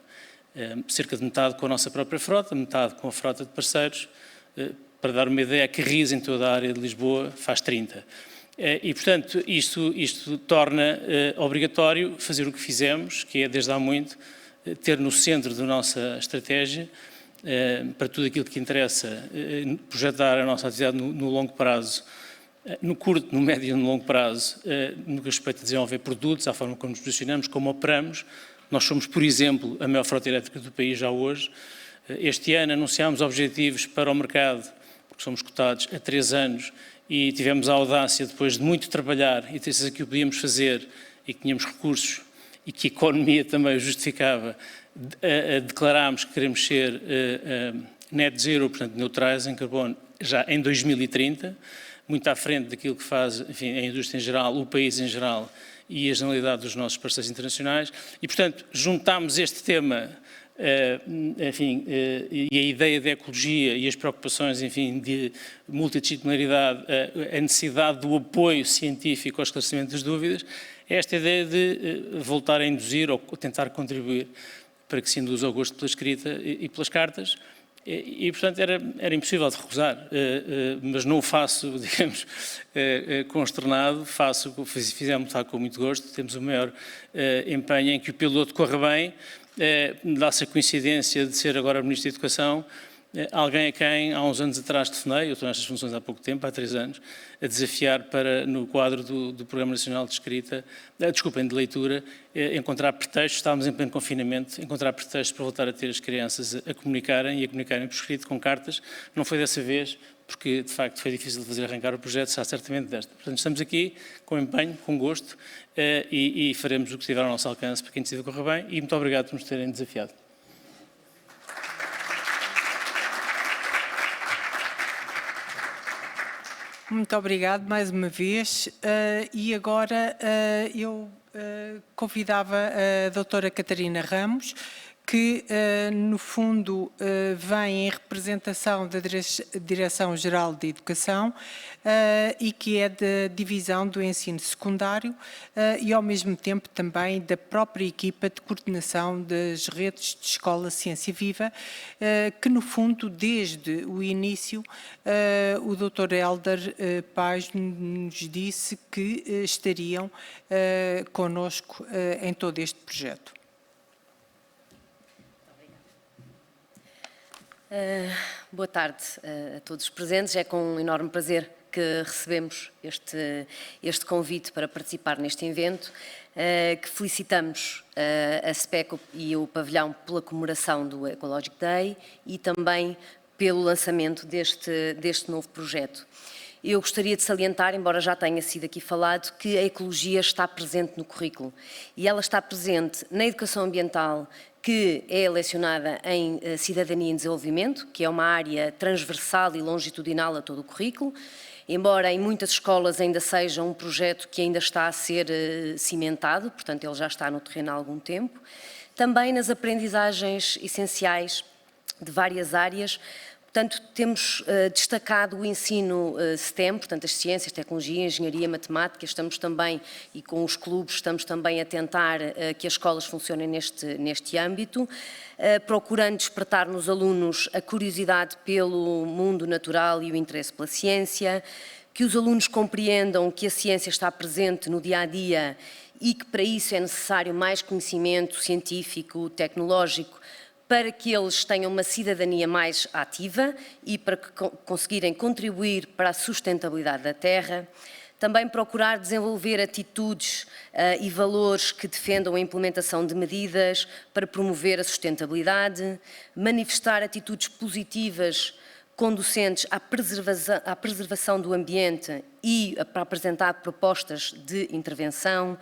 Cerca de metade com a nossa própria frota, metade com a frota de parceiros. Para dar uma ideia, a Carris em toda a área de Lisboa faz 30. E, portanto, isto torna obrigatório fazer o que fizemos, que é, desde há muito, ter no centro da nossa estratégia, para tudo aquilo que interessa, projetar a nossa atividade no longo prazo, no curto, no médio e no longo prazo, no que respeita a desenvolver produtos, à forma como nos posicionamos, como operamos. Nós somos, por exemplo, a maior frota elétrica do país já hoje. Este ano anunciámos objetivos para o mercado, porque somos cotados há 3 anos, e tivemos a audácia, depois de muito trabalhar e ter certeza que o podíamos fazer e que tínhamos recursos e que a economia também o justificava, declarámos que queremos ser net zero, portanto neutrais em carbono, já em 2030, muito à frente daquilo que faz, enfim, a indústria em geral, o país em geral e a generalidade dos nossos parceiros internacionais. E, portanto, juntámos este tema, enfim, e a ideia da ecologia e as preocupações, enfim, de multidisciplinaridade, a necessidade do apoio científico ao esclarecimento das dúvidas, esta ideia de voltar a induzir ou tentar contribuir para que se induza o gosto pela escrita e pelas cartas. E, portanto, era impossível de recusar, mas não o faço, digamos, consternado, fizemos tal com muito gosto, temos o maior empenho em que o piloto corra bem, dá-se a coincidência de ser agora Ministro da Educação, alguém a quem há uns anos atrás telefonei, eu estou nestas funções há pouco tempo, há 3 anos, a desafiar para, no quadro do Programa Nacional de Escrita, de Leitura, encontrar pretextos, estávamos em pleno confinamento, encontrar pretextos para voltar a ter as crianças a comunicarem e a comunicarem por escrito com cartas. Não foi dessa vez, porque de facto foi difícil de fazer arrancar o projeto, será certamente desta. Portanto, estamos aqui com empenho, com gosto, e faremos o que estiver ao nosso alcance para que a iniciativa corra bem, e muito obrigado por nos terem desafiado. Muito obrigado mais uma vez. E agora eu convidava a doutora Catarina Ramos, que no fundo vem em representação da Direção-Geral de Educação e que é da Divisão do Ensino Secundário e ao mesmo tempo também da própria equipa de coordenação das redes de Escola Ciência Viva, que no fundo desde o início o Dr. Hélder Paz nos disse que estariam connosco em todo este projeto. Boa tarde a todos os presentes. É com um enorme prazer que recebemos este convite para participar neste evento, que felicitamos a SPEC e o pavilhão pela comemoração do Ecologic Day e também pelo lançamento deste novo projeto. eu gostaria de salientar, embora já tenha sido aqui falado, que a ecologia está presente no currículo. E ela está presente na educação ambiental, que é lecionada em Cidadania e Desenvolvimento, que é uma área transversal e longitudinal a todo o currículo, embora em muitas escolas ainda seja um projeto que ainda está a ser cimentado, portanto ele já está no terreno há algum tempo. Também nas aprendizagens essenciais de várias áreas. Portanto, temos destacado o ensino STEM, portanto, as ciências, tecnologia, engenharia, matemática, estamos também, e com os clubes, estamos também a tentar que as escolas funcionem neste âmbito, procurando despertar nos alunos a curiosidade pelo mundo natural e o interesse pela ciência, que os alunos compreendam que a ciência está presente no dia-a-dia e que para isso é necessário mais conhecimento científico, tecnológico, para que eles tenham uma cidadania mais ativa e para que conseguirem contribuir para a sustentabilidade da terra. Também procurar desenvolver atitudes e valores que defendam a implementação de medidas para promover a sustentabilidade, manifestar atitudes positivas conducentes à preservação do ambiente e para apresentar propostas de intervenção,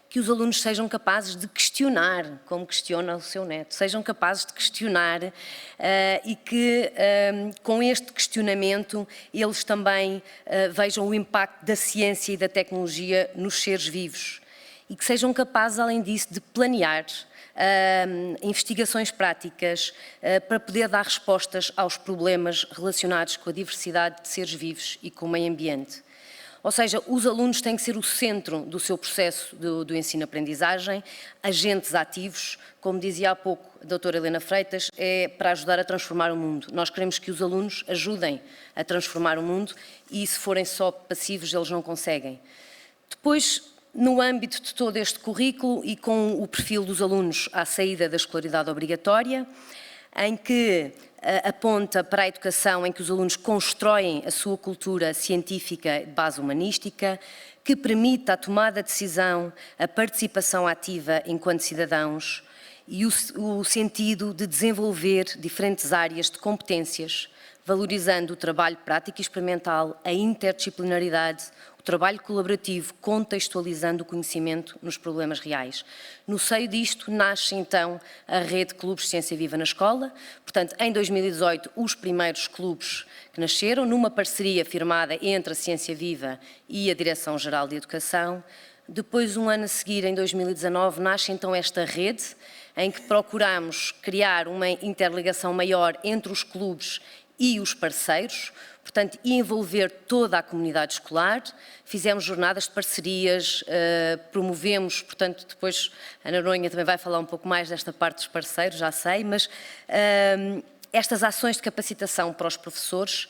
que os alunos sejam capazes de questionar, como questiona o seu neto, sejam capazes de questionar e que com este questionamento eles também vejam o impacto da ciência e da tecnologia nos seres vivos e que sejam capazes, além disso, de planear investigações práticas para poder dar respostas aos problemas relacionados com a diversidade de seres vivos e com o meio ambiente. Ou seja, os alunos têm que ser o centro do seu processo do ensino-aprendizagem, agentes ativos, como dizia há pouco a doutora Helena Freitas, é para ajudar a transformar o mundo. Nós queremos que os alunos ajudem a transformar o mundo e se forem só passivos eles não conseguem. Depois, no âmbito de todo este currículo e com o perfil dos alunos à saída da escolaridade obrigatória, em que aponta para a educação em que os alunos constroem a sua cultura científica de base humanística, que permita a tomada de decisão, a participação ativa enquanto cidadãos e o sentido de desenvolver diferentes áreas de competências, valorizando o trabalho prático e experimental, a interdisciplinaridade, o trabalho colaborativo, contextualizando o conhecimento nos problemas reais. No seio disto, nasce então a rede Clubes de Ciência Viva na Escola. Portanto, em 2018, os primeiros clubes que nasceram, numa parceria firmada entre a Ciência Viva e a Direção-Geral de Educação. Depois, um ano a seguir, em 2019, nasce então esta rede, em que procuramos criar uma interligação maior entre os clubes e os parceiros, portanto, envolver toda a comunidade escolar. Fizemos jornadas de parcerias, promovemos, portanto, depois a Noronha também vai falar um pouco mais desta parte dos parceiros, já sei, mas estas ações de capacitação para os professores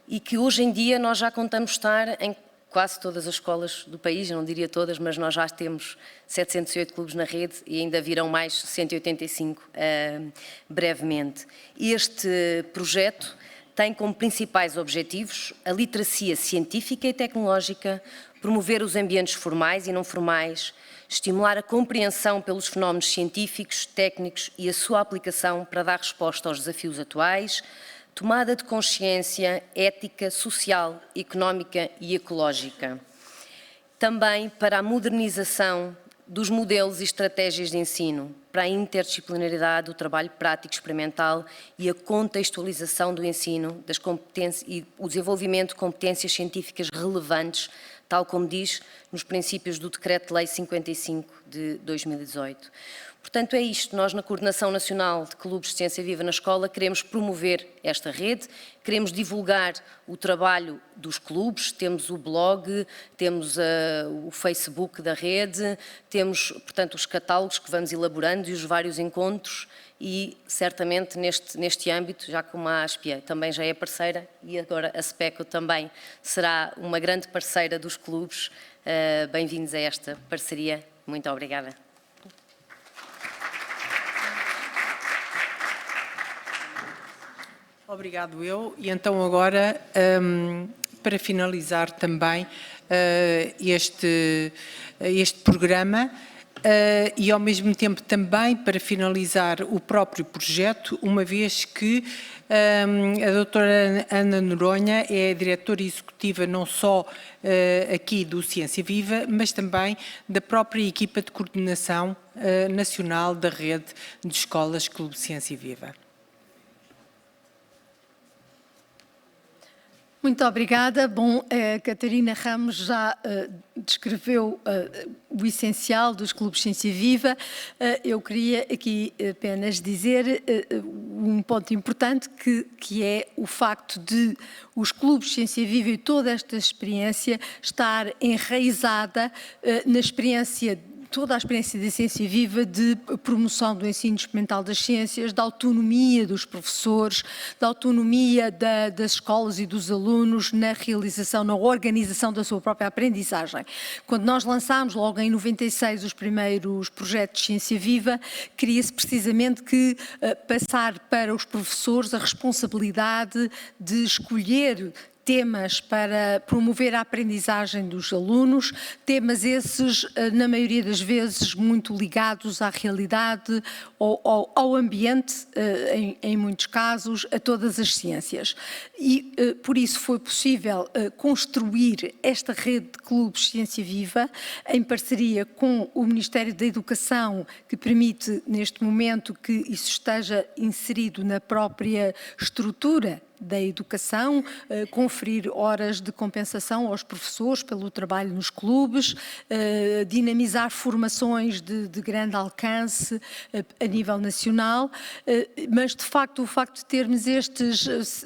e que hoje em dia nós já contamos estar em quase todas as escolas do país, eu não diria todas, mas nós já temos 708 clubes na rede e ainda virão mais 185 brevemente. Este projeto tem como principais objetivos a literacia científica e tecnológica, promover os ambientes formais e não formais, estimular a compreensão pelos fenómenos científicos, técnicos e a sua aplicação para dar resposta aos desafios atuais, tomada de consciência ética, social, económica e ecológica. Também para a modernização dos modelos e estratégias de ensino, para a interdisciplinaridade, o trabalho prático experimental e a contextualização do ensino das competências e o desenvolvimento de competências científicas relevantes, tal como diz nos princípios do Decreto-Lei 55 de 2018. Portanto, é isto. Nós, na Coordenação Nacional de Clubes de Ciência Viva na Escola, queremos promover esta rede, queremos divulgar o trabalho dos clubes, temos o blog, temos o Facebook da rede, temos, portanto, os catálogos que vamos elaborando e os vários encontros e, certamente, neste âmbito, já como a ASPIA também já é parceira e agora a SPECO também será uma grande parceira dos clubes. Bem-vindos a esta parceria. Muito obrigada. Obrigado eu. E então agora, para finalizar também este programa, e ao mesmo tempo também para finalizar o próprio projeto, uma vez que a doutora Ana Noronha é a diretora executiva não só aqui do Ciência Viva, mas também da própria equipa de coordenação nacional da rede de escolas Clube Ciência Viva. Muito obrigada. Bom, a Catarina Ramos já descreveu o essencial dos clubes Ciência Viva. Eu queria aqui apenas dizer um ponto importante que é o facto de os clubes Ciência Viva e toda esta experiência estar enraizada na experiência toda a experiência da Ciência Viva de promoção do ensino experimental das ciências, da autonomia dos professores, da autonomia das escolas e dos alunos na realização, na organização da sua própria aprendizagem. Quando nós lançámos, logo em 96, os primeiros projetos de Ciência Viva, queria-se precisamente que passar para os professores a responsabilidade de escolher temas para promover a aprendizagem dos alunos, temas esses, na maioria das vezes, muito ligados à realidade, ao ambiente, em muitos casos, a todas as ciências. E, por isso, foi possível construir esta rede de clubes Ciência Viva, em parceria com o Ministério da Educação, que permite, neste momento, que isso esteja inserido na própria estrutura da educação, conferir horas de compensação aos professores pelo trabalho nos clubes, dinamizar formações de grande alcance a nível nacional, mas de facto o facto de termos estes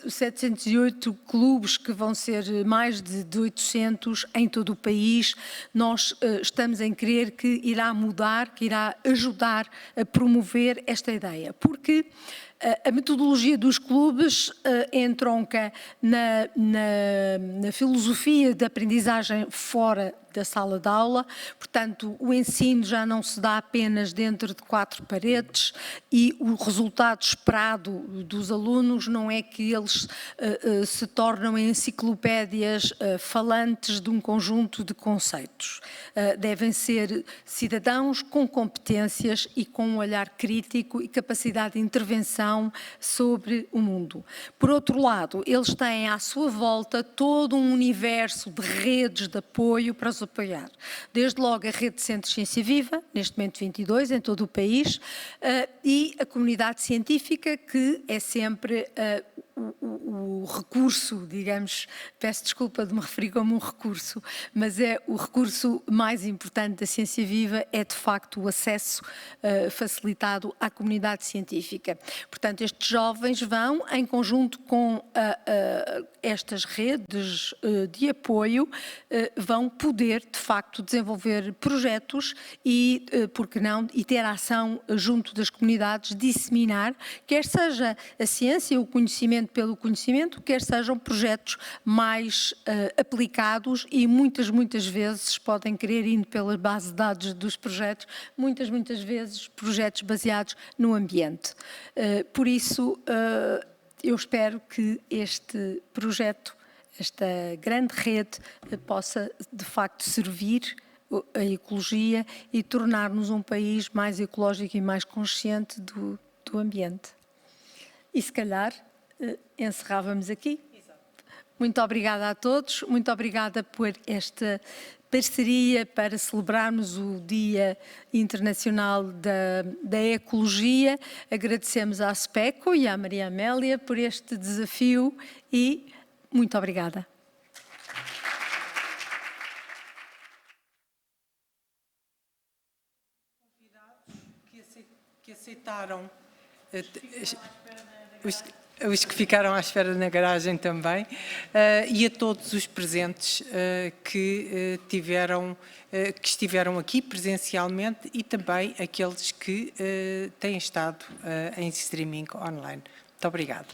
708 clubes, que vão ser mais de 800 em todo o país, nós estamos em crer que irá mudar, que irá ajudar a promover esta ideia, porque a metodologia dos clubes entronca na filosofia da aprendizagem fora da sala de aula, portanto o ensino já não se dá apenas dentro de 4 paredes e o resultado esperado dos alunos não é que eles se tornam enciclopédias falantes de um conjunto de conceitos. Devem ser cidadãos com competências e com um olhar crítico e capacidade de intervenção sobre o mundo. Por outro lado, eles têm à sua volta todo um universo de redes de apoio para os apoiar. Desde logo a rede de Centros de Ciência Viva, neste momento 22, em todo o país, e a comunidade científica, que é sempre o recurso, digamos, peço desculpa de me referir como um recurso, mas é o recurso mais importante da Ciência Viva, é de facto o acesso facilitado à comunidade científica. Portanto, estes jovens vão, em conjunto com estas redes de apoio, vão poder, de facto, desenvolver projetos e, por que não, e ter ação junto das comunidades, disseminar, quer seja a ciência, o conhecimento pelo conhecimento, quer sejam projetos mais aplicados e muitas vezes podem querer, indo pela base de dados dos projetos, muitas vezes projetos baseados no ambiente. Por isso, eu espero que este projeto, esta grande rede, possa de facto servir a ecologia e tornar-nos um país mais ecológico e mais consciente do ambiente. E se calhar encerrávamos aqui. Muito obrigada a todos, muito obrigada por esta parceria para celebrarmos o Dia Internacional da Ecologia. Agradecemos à SPECO e à Maria Amélia por este desafio e muito obrigada. Que aceitaram, os que ficaram à espera na garagem também, e a todos os presentes que estiveram aqui presencialmente e também aqueles que têm estado em streaming online. Muito obrigada.